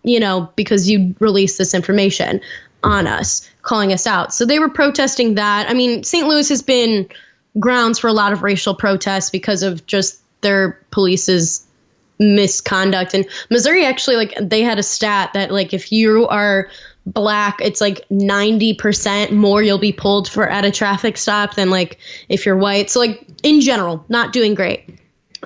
you know, because you released this information on us, calling us out. So they were protesting that. I mean, St. Louis has been grounds for a lot of racial protests because of just their police's misconduct. And Missouri actually, like, they had a stat that, like, if you are black, it's like 90% more you'll be pulled for at a traffic stop than like if you're white. So like in general, not doing great.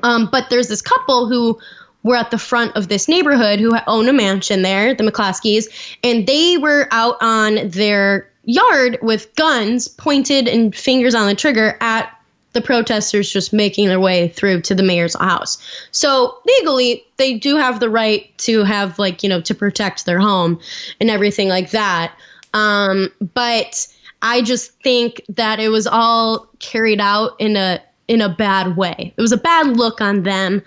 But there's this couple who were at the front of this neighborhood who own a mansion there, the McCloskeys, and they were out on their yard with guns pointed and fingers on the trigger at the protesters just making their way through to the mayor's house. So legally, they do have the right to have, like, you know, to protect their home and everything like that. But I just think that it was all carried out in a bad way. It was a bad look on them.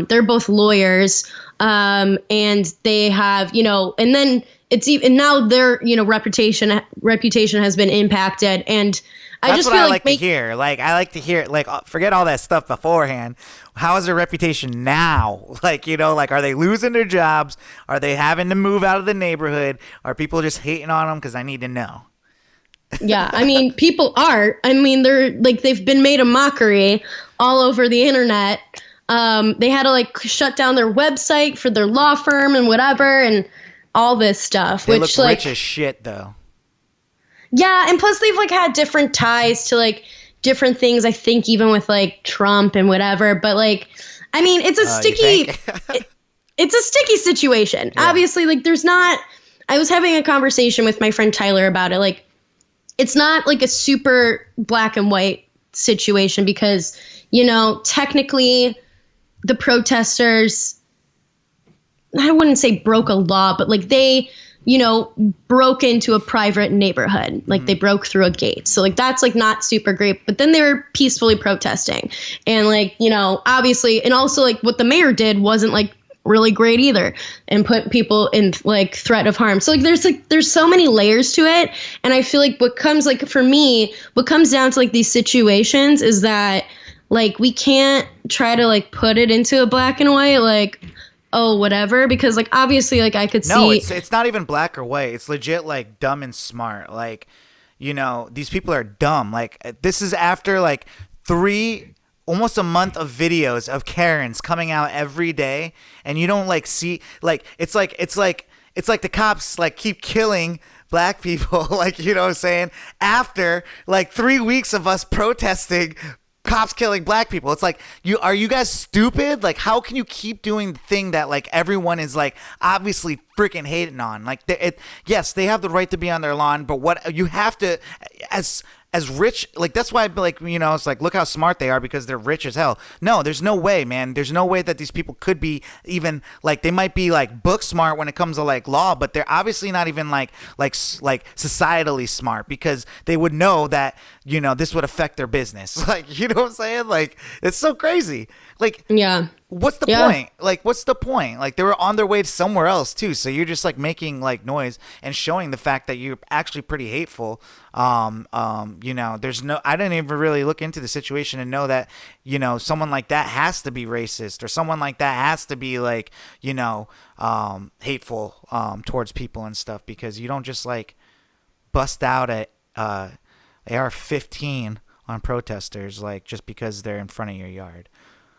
They're both lawyers, and they have, you know, and then it's even now their, you know, reputation has been impacted. And I That's just what feel I like to hear. Like, I like to hear, like, forget all that stuff beforehand. How is their reputation now? Like, you know, like, are they losing their jobs? Are they having to move out of the neighborhood? Are people just hating on them? Because I need to know. Yeah, I mean, people are. I mean, they're like, they've been made a mockery all over the internet. They had to like shut down their website for their law firm and whatever, and all this stuff. They which look like rich as shit, though. Yeah, and plus they've like had different ties to like different things. I think even with like Trump and whatever. But like, I mean, it's a sticky. It's a sticky situation. Yeah. Obviously, like there's not. I was having a conversation with my friend Tyler about it. Like, it's not like a super black and white situation because, you know, technically the protesters, I wouldn't say broke a law, but like they, you know, broke into a private neighborhood. Like they broke through a gate. So like that's like not super great. But then they were peacefully protesting. And like, you know, obviously, and also like what the mayor did wasn't like really great either, and put people in like threat of harm. So like there's so many layers to it. And I feel like what comes down to like these situations is that like we can't try to like put it into a black and white, like, oh, whatever, because like obviously like I could see. No, it's not even black or white. It's legit like dumb and smart. Like, you know, these people are dumb. Like, this is after like almost a month of videos of Karens coming out every day, and you don't like see, like, it's like the cops like keep killing black people, like, you know what I'm saying, after like 3 weeks of us protesting cops killing black people. It's like, are you guys stupid? Like, how can you keep doing the thing that like everyone is like obviously freaking hating on? Like, yes, they have the right to be on their lawn, but what you have to, as rich, like that's why like, it's like, look how smart they are because they're rich as hell. No, there's no way, man. There's no way that these people could be even like, they might be like book smart when it comes to like law, but they're obviously not even like societally smart, because they would know that, this would affect their business. Like, you know what I'm saying? Like, it's so crazy. Like, yeah. What's the point? Like, what's the point? Like, they were on their way to somewhere else too. So you're just like making like noise and showing the fact that you're actually pretty hateful. There's no, I didn't even really look into the situation and know that, someone like that has to be racist, or someone like that has to be like, hateful, towards people and stuff, because you don't just like bust out at, AR-15 on protesters, like just because they're in front of your yard.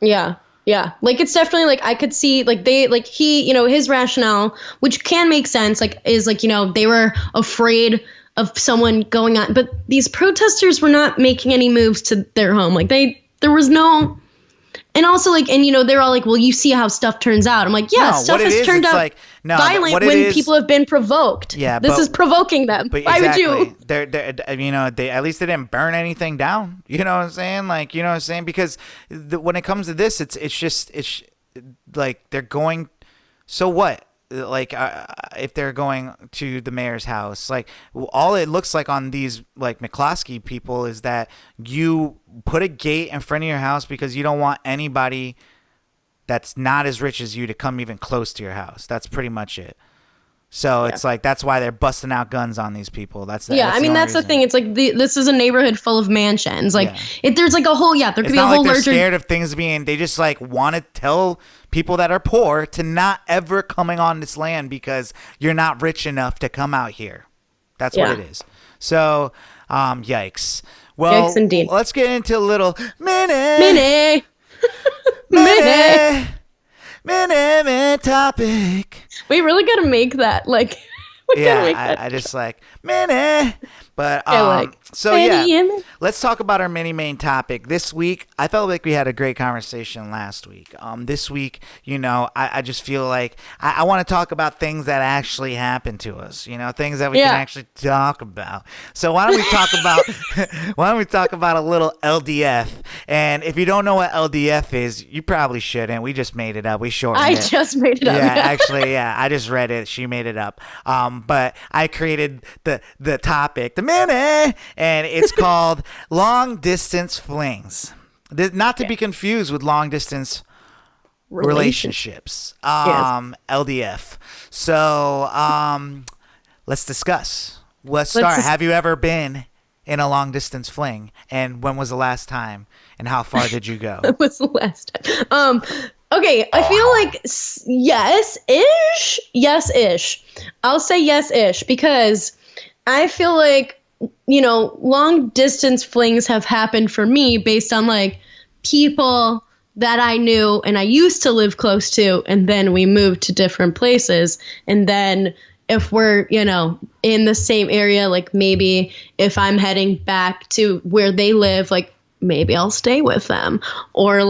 Yeah. Yeah. Like, it's definitely like, I could see like he, his rationale, which can make sense, like, is like, they were afraid of someone going on, but these protesters were not making any moves to their home. Like, there was no, and also like, and they're all like, well, you see how stuff turns out. I'm like, yeah, stuff has turned out like, violent when people have been provoked. Yeah, this is provoking them. Why would you? They're they at least they didn't burn anything down. You know what I'm saying? Like, you know what I'm saying? Because when it comes to this, it's like they're going. So what? Like, if they're going to the mayor's house, like, all it looks like on these like McCloskey people is that you put a gate in front of your house because you don't want anybody that's not as rich as you to come even close to your house. That's pretty much it. So it's like, that's why they're busting out guns on these people. That's the thing. It's like this is a neighborhood full of mansions. Like, there's like a whole, there could be a whole larger. They're scared of things being, they just like want to tell people that are poor to not ever coming on this land because you're not rich enough to come out here. That's what it is. So, yikes. Well, yikes indeed. Let's get into a little mini topic. We really gotta make that like. I just like mini. But let's talk about our mini main topic this week. I felt like we had a great conversation last week. This week, I just feel like I want to talk about things that actually happened to us. Things that we can actually talk about. So why don't we talk about a little LDF? And if you don't know what LDF is, you probably shouldn't. We just made it up. We shortened it. I just made it up. Yeah, actually, I just read it. She made it up. But I created the topic, the minute, and it's called long distance flings. Not to be confused with long distance relationships. LDF. So let's discuss. Let's start. Have you ever been in a long distance fling, and when was the last time, and how far did you go? When was the last time? Okay, I feel like yes-ish. I'll say yes-ish because I feel like, long distance flings have happened for me based on like people that I knew and I used to live close to, and then we moved to different places. And then if we're, in the same area, like maybe if I'm heading back to where they live, like maybe I'll stay with them, or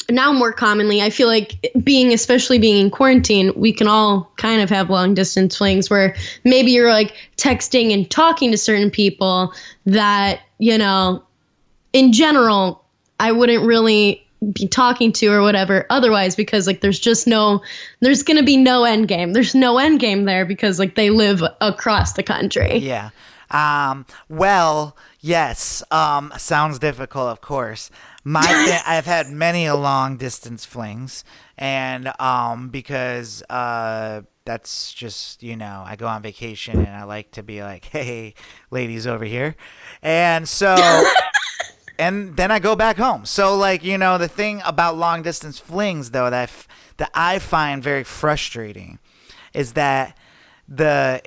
now more commonly, I feel like especially being in quarantine, we can all kind of have long distance flings where maybe you're like texting and talking to certain people that, in general, I wouldn't really be talking to or whatever otherwise, because like there's going to be no end game. There's no end game there because like they live across the country. Yeah. Well, yes. Sounds difficult, of course. I've had many a long distance flings, and because that's just, I go on vacation and I like to be like, hey, ladies over here, and so and then I go back home. So like, the thing about long distance flings though that I find very frustrating is that the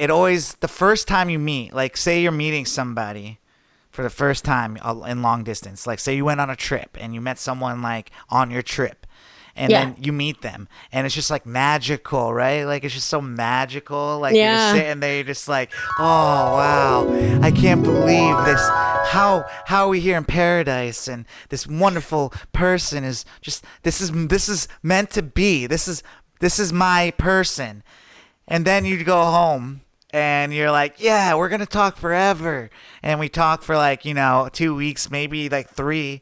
first time you meet, like say you're meeting somebody for the first time in long distance, like say you went on a trip and you met someone like on your trip, and then you meet them, and it's just like magical, right? Like it's just so magical. Like you're just sitting there, you're just like, oh wow, I can't believe this. How are we here in paradise? And this wonderful person is just this is meant to be. This is my person. And then you go home and you're like, yeah, we're gonna talk forever. And we talk for like 2 weeks, maybe like 3.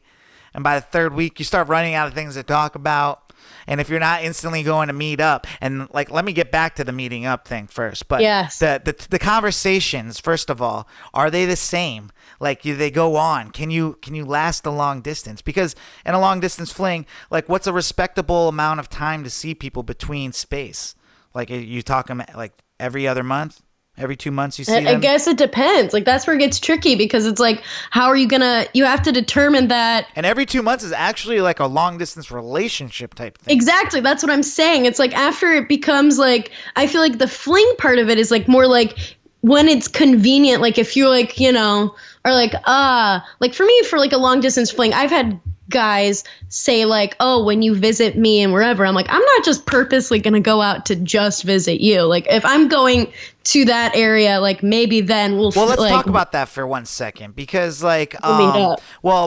And by the 3rd week, you start running out of things to talk about. And if you're not instantly going to meet up, and like, let me get back to the meeting up thing first. But the conversations, first of all, are they the same? Like, do they go on? Can you last a long distance? Because in a long distance fling, like, what's a respectable amount of time to see people between space? Like, you talk them like every other month? Every 2 months you see them? I guess it depends. Like, that's where it gets tricky, because it's like, how are you gonna, you have to determine that. And every 2 months is actually like a long distance relationship type thing. Exactly. That's what I'm saying. It's like, after it becomes like, I feel like the fling part of it is like more like when it's convenient. Like if you're like, or like for me, for like a long distance fling, I've had guys say like, oh, when you visit me and wherever, I'm like, I'm not just purposely going to go out to just visit you. Like if I'm going to that area, like maybe then we'll let's talk about that for 1 second, because like,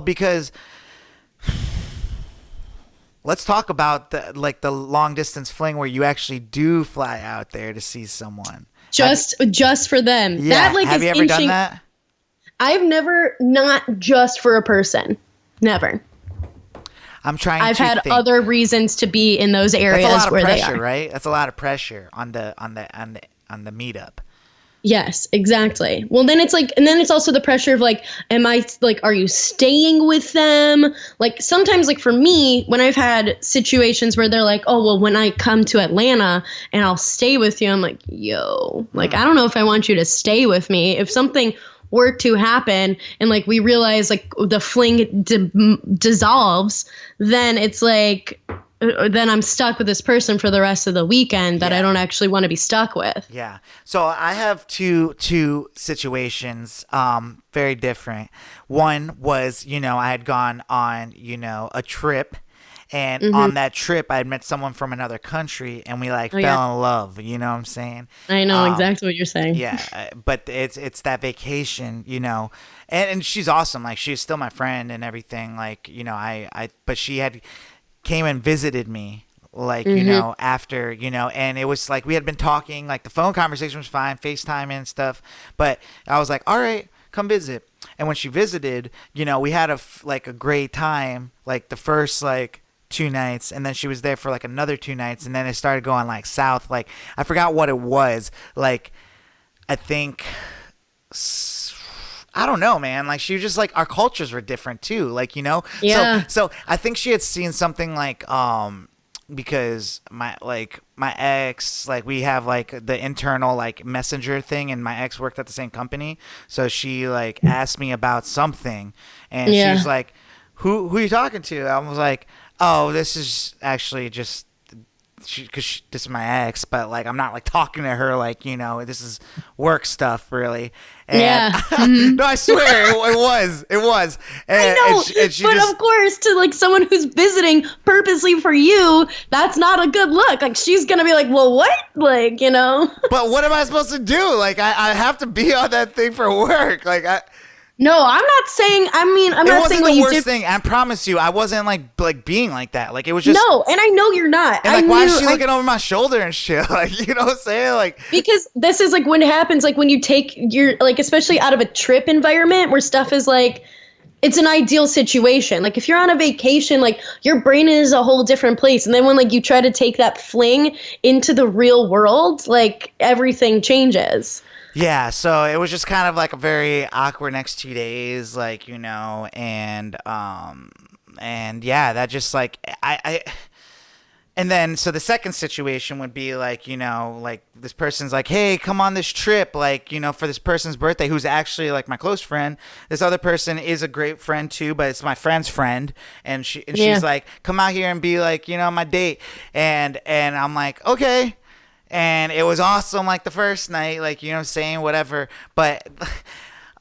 because let's talk about the long distance fling where you actually do fly out there to see someone. Just for them. Yeah. That like have is you ever done that? I've never, not just for a person. Never. I've had other reasons to be in those areas where they are. That's a lot of pressure, right? That's a lot of pressure on the meetup. Yes, exactly. Well, then it's like, and then it's also the pressure of like, are you staying with them? Like sometimes, like for me, when I've had situations where they're like, oh, well, when I come to Atlanta and I'll stay with you, I'm like, yo, like, I don't know if I want you to stay with me. If something were to happen and like we realize like the fling dissolves, then it's like, then I'm stuck with this person for the rest of the weekend that I don't actually want to be stuck with. Yeah. So I have two situations, very different. One was, I had gone on, a trip. And on that trip, I had met someone from another country, and we fell in love. You know what I'm saying? I know exactly what you're saying. Yeah, but it's that vacation, and she's awesome. Like she's still my friend and everything. Like but she had came and visited me. Like after and it was like we had been talking. Like the phone conversation was fine, FaceTime and stuff. But I was like, all right, come visit. And when she visited, we had a great time. Like the first 2 nights, and then she was there for like another 2 nights, and then it started going like south. Like I forgot what it was. Like I think I don't know, man. Like she was just like our cultures were different too. Like Yeah. So I think she had seen something like because my ex, like we have like the internal like messenger thing, and my ex worked at the same company, so she like asked me about something, and she was like, who are you talking to? I was like, oh, this is actually just because this is my ex, but like I'm not like talking to her like this is work stuff really. And no, I swear it was. And, I know, but of course, to like someone who's visiting purposely for you, that's not a good look. Like she's gonna be like, well, what? Like But what am I supposed to do? Like I have to be on that thing for work. Like No, I'm not saying. I mean, I'm not saying what you did. It wasn't the worst thing. I promise you, I wasn't like being like that. Like it was just no, and I know you're not. And like, why is she looking over my shoulder and shit? Like, you know what I'm saying? Like because this is like when it happens. Like when you take your like, especially out of a trip environment where stuff is like, it's an ideal situation. Like if you're on a vacation, like your brain is a whole different place, and then when like you try to take that fling into the real world, like everything changes. Yeah, so it was just kind of like a very awkward next 2 days, like, and yeah, that just like and then so the second situation would be like, like this person's like, hey, come on this trip, like, for this person's birthday, who's actually like my close friend. This other person is a great friend too, but it's my friend's friend, and she's like, come out here and be like, my date, and I'm like, okay. And it was awesome, like the first night, like, what I'm saying, whatever. But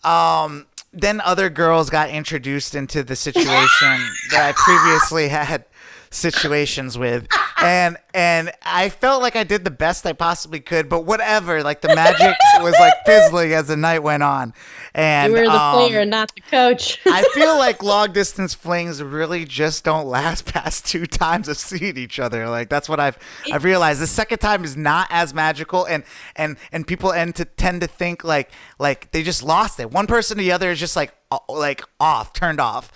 then other girls got introduced into the situation that I previously had. situations with, and I felt like I did the best I possibly could, but whatever, like the magic was like fizzling as the night went on. And You were the player, not the coach. I feel like long distance flings really just don't last past 2 times of seeing each other. Like that's what I've realized. The second time is not as magical, and people tend to think like they just lost it. One person to the other is just like turned off.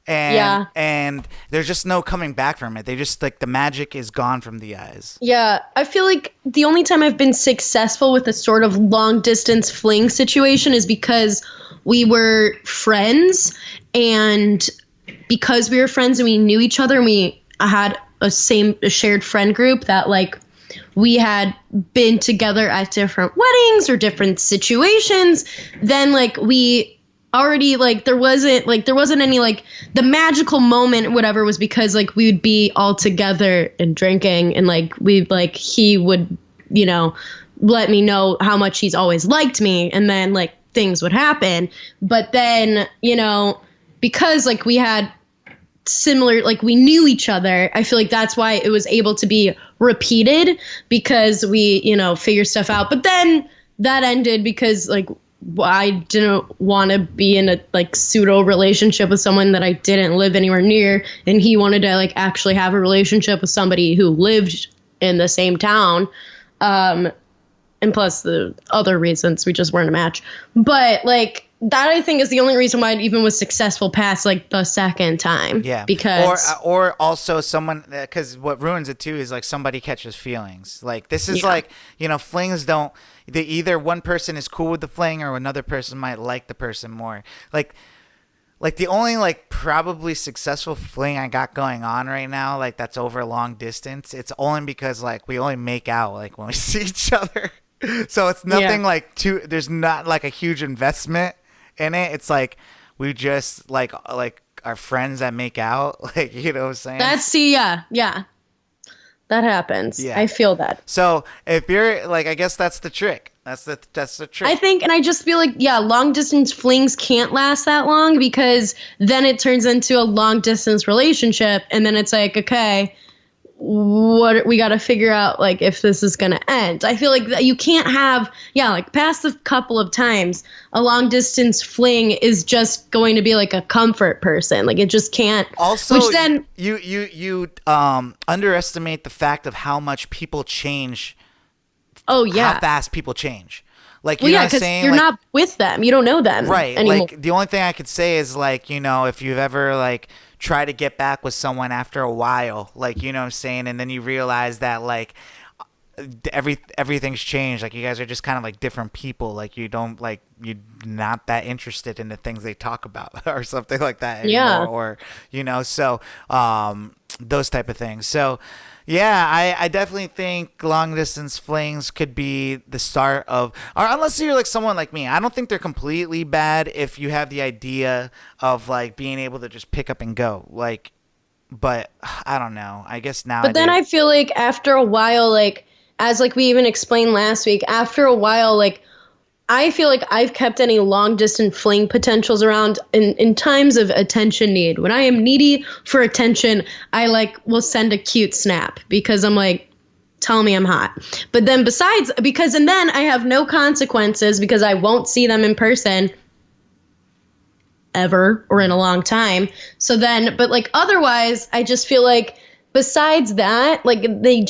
And there's just no coming back from it. They just like the magic is gone from the eyes. Yeah, I feel like the only time I've been successful with a sort of long distance fling situation is because we were friends, and because we were friends and we knew each other, and we had a shared friend group that like we had been together at different weddings or different situations. Then like we already like there wasn't any like the magical moment whatever was because like we would be all together and drinking, and like he would let me know how much he's always liked me, and then like things would happen. But then because like we had similar, like we knew each other, I feel like that's why it was able to be repeated, because we figure stuff out. But then that ended because like I didn't want to be in a like pseudo relationship with someone that I didn't live anywhere near, and he wanted to like actually have a relationship with somebody who lived in the same town, and plus the other reasons, we just weren't a match. But like that I think is the only reason why it even was successful past like the second time. Yeah, because or also someone, because what ruins it too is like somebody catches feelings. Like this is like flings don't. They either one person is cool with the fling or another person might like the person more. Like the only like probably successful fling I got going on right now, like that's over long distance. It's only because like we only make out like when we see each other. So it's nothing like there's not like a huge investment in it. It's like we just like our friends that make out, like what I'm saying? Yeah. That happens. Yeah. I feel that. So if you're like, I guess that's the trick. That's the trick. I think, and I just feel like, long distance flings can't last that long, because then it turns into a long distance relationship, and then it's like, okay, what we got to figure out, like if this is going to end. I feel like that you can't have, like past a couple of times, a long distance fling is just going to be like a comfort person. Like it just can't. Also, which then you underestimate the fact of how much people change. Oh yeah, how fast people change. Like you know what I'm saying? You're like, not with them. You don't know them. Right. Anymore. Like the only thing I could say is like if you've ever like try to get back with someone after a while, like what I'm saying, and then you realize that like everything's changed, like you guys are just kind of like different people, like you're not that interested in the things they talk about or something like that anymore, or so those type of things. So I definitely think long distance flings could be the start of, or unless you're like someone like me, I don't think they're completely bad if you have the idea of like being able to just pick up and go, like, but I don't know, I guess now. But then I feel like after a while, like as like we even explained last week, after a while, like I feel like I've kept any long distance fling potentials around in times of attention need. When I am needy for attention, I like will send a cute snap because I'm like, tell me I'm hot. But then and then I have no consequences because I won't see them in person ever or in a long time. So then, but like otherwise, I just feel like besides that, like they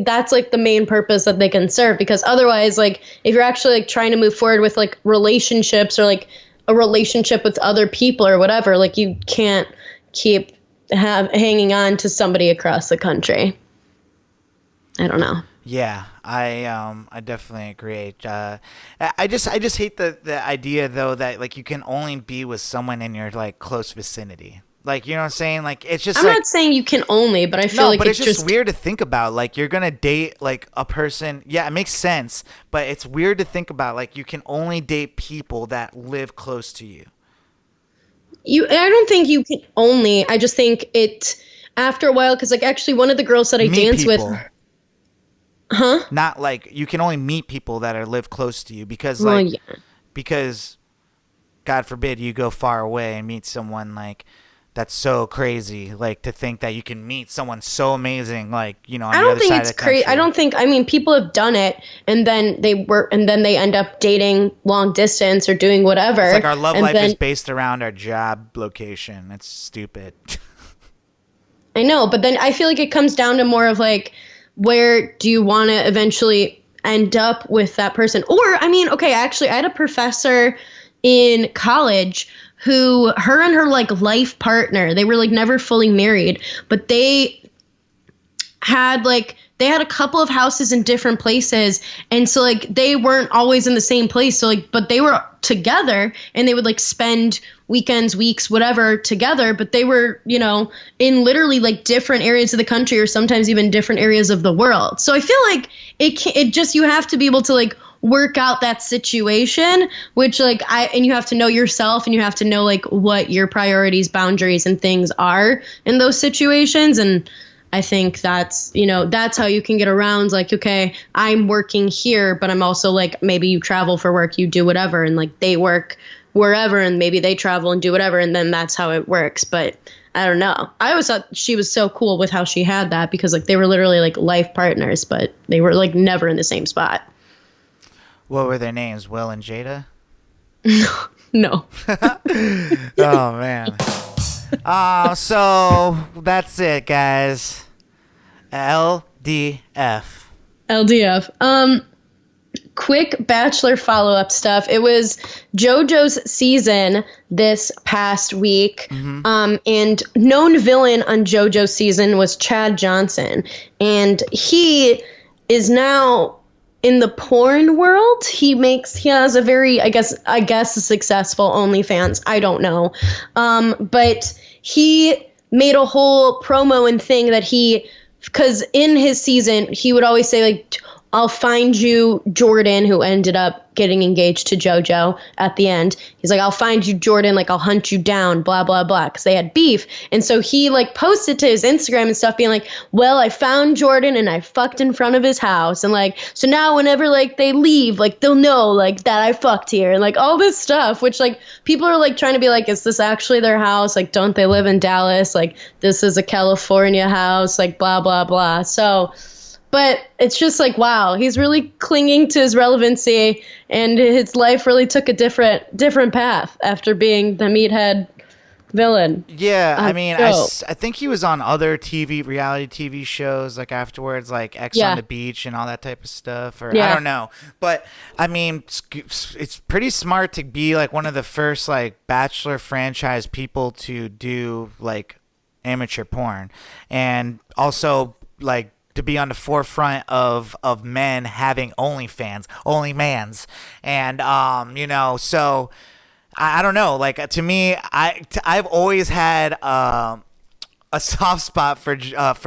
that's like the main purpose that they can serve, because otherwise, like if you're actually like trying to move forward with like relationships or like a relationship with other people or whatever, like you can't keep hanging on to somebody across the country. I don't know. Yeah, I definitely agree. I just hate the idea though that like you can only be with someone in your like close vicinity. Like, you know what I'm saying? Like, it's just I'm not saying you can only, but I feel like but it's just weird to think about. Like, you're going to date, like, a person. Yeah, it makes sense. But it's weird to think about. Like, you can only date people that live close to you. I don't think you can only. I just think after a while, because, like, actually one of the girls that I dance with. Huh? Not, like, you can only meet people that live close to you. Because, because, God forbid, you go far away and meet someone, like, that's so crazy. Like to think that you can meet someone so amazing, like on I the don't other think side it's of the country. crazy. I don't think. I mean, people have done it, and then they end up dating long distance or doing whatever. It's like our love and life then, is based around our job location. It's stupid. I know, but then I feel like it comes down to more of like, where do you want to eventually end up with that person? Or, I mean, okay, actually, I had a professor in college who, her and her like life partner, they were like never fully married, but they had a couple of houses in different places, and so like they weren't always in the same place, so like, but they were together and they would like spend weekends, weeks, whatever together, but they were in literally like different areas of the country or sometimes even different areas of the world. So I feel like it just, you have to be able to like work out that situation, which like and you have to know yourself, and you have to know like what your priorities, boundaries, and things are in those situations. And I think that's how you can get around, like, okay, I'm working here, but I'm also like, maybe you travel for work, you do whatever, and like they work wherever, and maybe they travel and do whatever, and then that's how it works. But I don't know. I always thought she was so cool with how she had that, because like they were literally like life partners, but they were like never in the same spot. What were their names? Will and Jada? No. Oh man. So that's it, guys. LDF. LDF. Quick Bachelor follow-up stuff. It was JoJo's season this past week. And known villain on JoJo's season was Chad Johnson. And he is now in the porn world. He has a very, I guess a successful OnlyFans. I don't know. But he made a whole promo and thing that because in his season, he would always say like, I'll find you Jordan, who ended up getting engaged to JoJo at the end. He's like, I'll find you Jordan, like I'll hunt you down, blah, blah, blah, because they had beef. And so he like posted to his Instagram and stuff being like, well, I found Jordan and I fucked in front of his house. And like, so now whenever like they leave, like they'll know like that I fucked here, and like all this stuff, which like people are like trying to be like, is this actually their house? Like, don't they live in Dallas? Like, this is a California house, like blah, blah, blah. So, but it's just like, wow, he's really clinging to his relevancy, and his life really took a different path after being the meathead villain. Yeah, I mean, I think he was on other reality TV shows, like afterwards, like X on the Beach and all that type of stuff, or I don't know. But I mean, it's pretty smart to be like one of the first like Bachelor franchise people to do like amateur porn, and also like to be on the forefront of men having OnlyFans, and so I don't know. Like to me, I've always had a soft spot for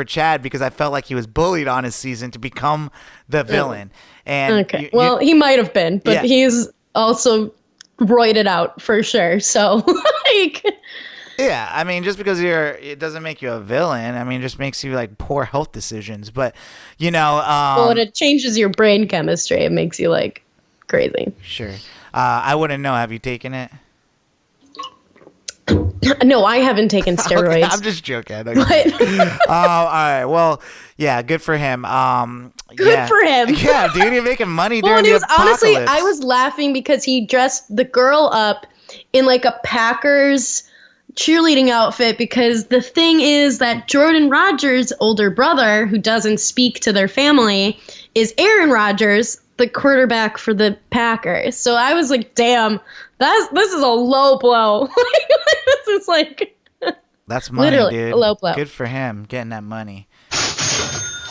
Chad, because I felt like he was bullied on his season to become the villain. And okay, he might have been, but he's also roided out for sure. So like. Yeah, I mean, just because it doesn't make you a villain. I mean, it just makes you like poor health decisions. But well, when it changes your brain chemistry, it makes you like crazy. Sure. I wouldn't know. Have you taken it? No, I haven't taken steroids. Okay, I'm just joking. Okay. All right. Well, yeah, good for him. Good for him. Yeah, dude, you're making money during the apocalypse. Honestly, I was laughing because he dressed the girl up in like a Packers cheerleading outfit, because the thing is that Jordan Rodgers' older brother, who doesn't speak to their family, is Aaron Rodgers, the quarterback for the Packers. So I was like, damn, this is a low blow. This is like that's money, literally dude. A low blow. Good for him getting that money.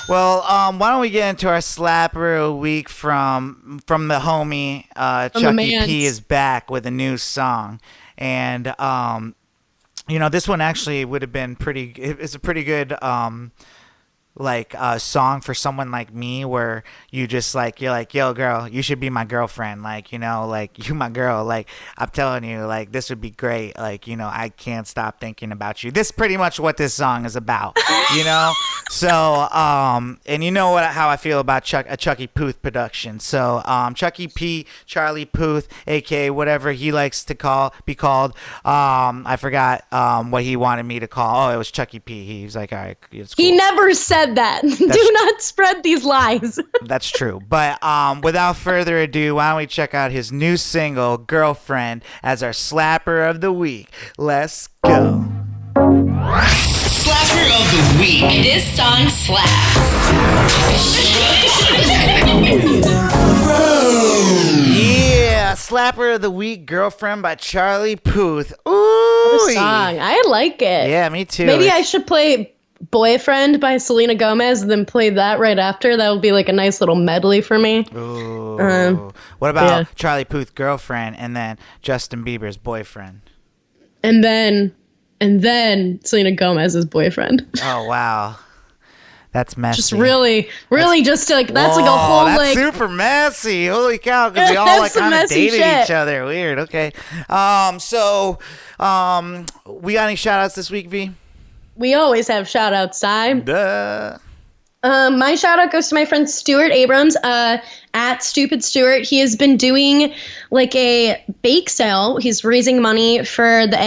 Well, why don't we get into our slapper of the week from the homie Chucky P is back with a new song, and this one actually would have been pretty. It's a pretty good like a song for someone like me where you just like you're like, yo girl, you should be my girlfriend, like, you know, like you my girl, like I'm telling you, like this would be great, like, you know, I can't stop thinking about you. This is pretty much what this song is about, you know. So and you know what, how I feel about a Chucky Puth production. So Chucky P, Charlie Puth, aka whatever he likes to be called, I forgot what he wanted me to call. Oh, it was Chucky P. He was like, all right, it's cool. He never said that. Do not spread these lies. That's true. But without further ado, why don't we check out his new single, Girlfriend, as our slapper of the week. Let's go. Slapper of the week. This song slaps. Yeah, slapper of the week, Girlfriend by Charlie Puth. Ooh, What a song. I like it. Yeah, me too. Maybe I should play Boyfriend by Selena Gomez and then play that right after. That would be like a nice little medley for me. Ooh. What about Charlie Puth, Girlfriend, and then Justin Bieber's Boyfriend? And then Selena Gomez's Boyfriend. Oh, wow. That's messy. Just really just like, that's Whoa, like a whole that's like. super messy. Holy cow, because they all That's like some kind of messy dated shit. each other. Weird. Okay. So we got any shout outs this week, V? We always have shout outs time. Duh. My shout out goes to my friend Stuart Abrams, at Stupid Stuart. He has been doing like a bake sale. He's raising money for the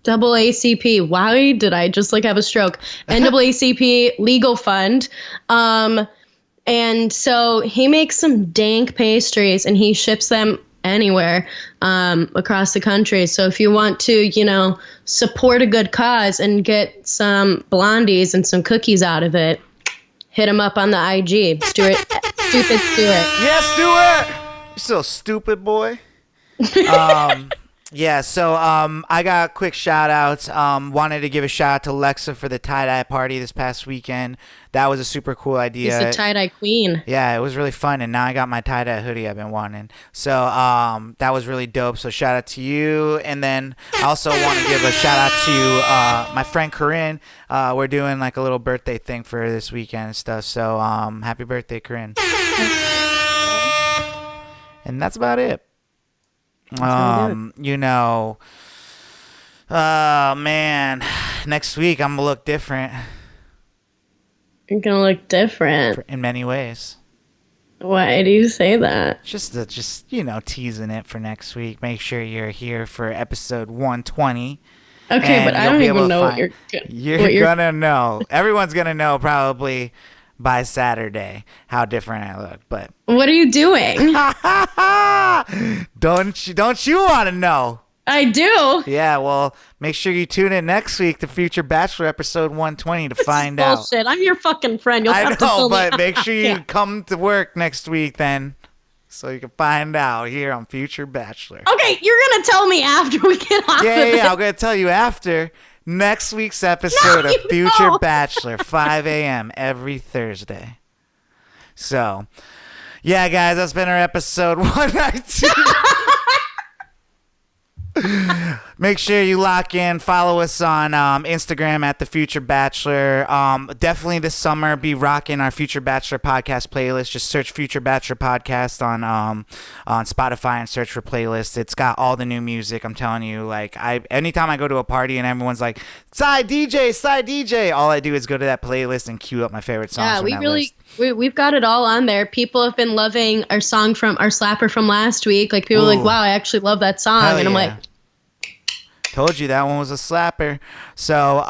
NAACP. Why did I just like have a stroke? NAACP legal fund. And so he makes some dank pastries and he ships them anywhere across the country. So if you want to, you know, support a good cause and get some blondies and some cookies out of it, hit him up on the IG. Stupid Stuart. Yeah, Stuart. You're so stupid, boy. Yeah, so I got quick shout outs. Wanted to give a shout out to Lexa for the tie-dye party this past weekend. That was a super cool idea. He's the tie-dye queen. Yeah, it was really fun, and now I got my tie-dye hoodie I've been wanting. So that was really dope. So shout out to you. And then I also want to give a shout out to my friend Corinne. We're doing like a little birthday thing for this weekend and stuff. So happy birthday, Corinne. And that's about it. You know, man, next week I'm gonna look different. You're gonna look different. In many ways. Why do you say that? Just you know, teasing it for next week. Make sure you're here for episode 120. Okay, but I don't even know what you're gonna know. Everyone's gonna know probably by Saturday how different I look. But what are you doing? Don't you want to know? I do. Yeah, well, make sure you tune in next week to Future Bachelor episode 120 to find out. Bullshit. I'm your fucking friend. You'll I have to know, fill me but out. make sure you come to work next week then, so you can find out here on Future Bachelor. Okay, you're gonna tell me after we get off. Yeah, I'm gonna tell you after next week's episode of Future Bachelor, 5 a.m. every Thursday. So, yeah, guys, that's been our episode 119. Make sure you lock in. Follow us on Instagram at The Future Bachelor. Definitely this summer, be rocking our Future Bachelor podcast playlist. Just search Future Bachelor podcast on Spotify and search for playlists. It's got all the new music. I'm telling you, like anytime I go to a party and everyone's like, side DJ, all I do is go to that playlist and queue up my favorite songs. Yeah, we've got it all on there. People have been loving our song from our slapper from last week. Like people are like, wow, I actually love that song. Hell and I'm yeah. like, told you that one was a slapper. So,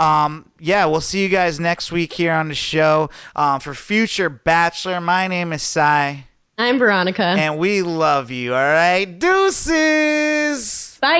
yeah, we'll see you guys next week here on the show for Future Bachelor. My name is Sai. I'm Veronica. And we love you, all right? Deuces! Bye!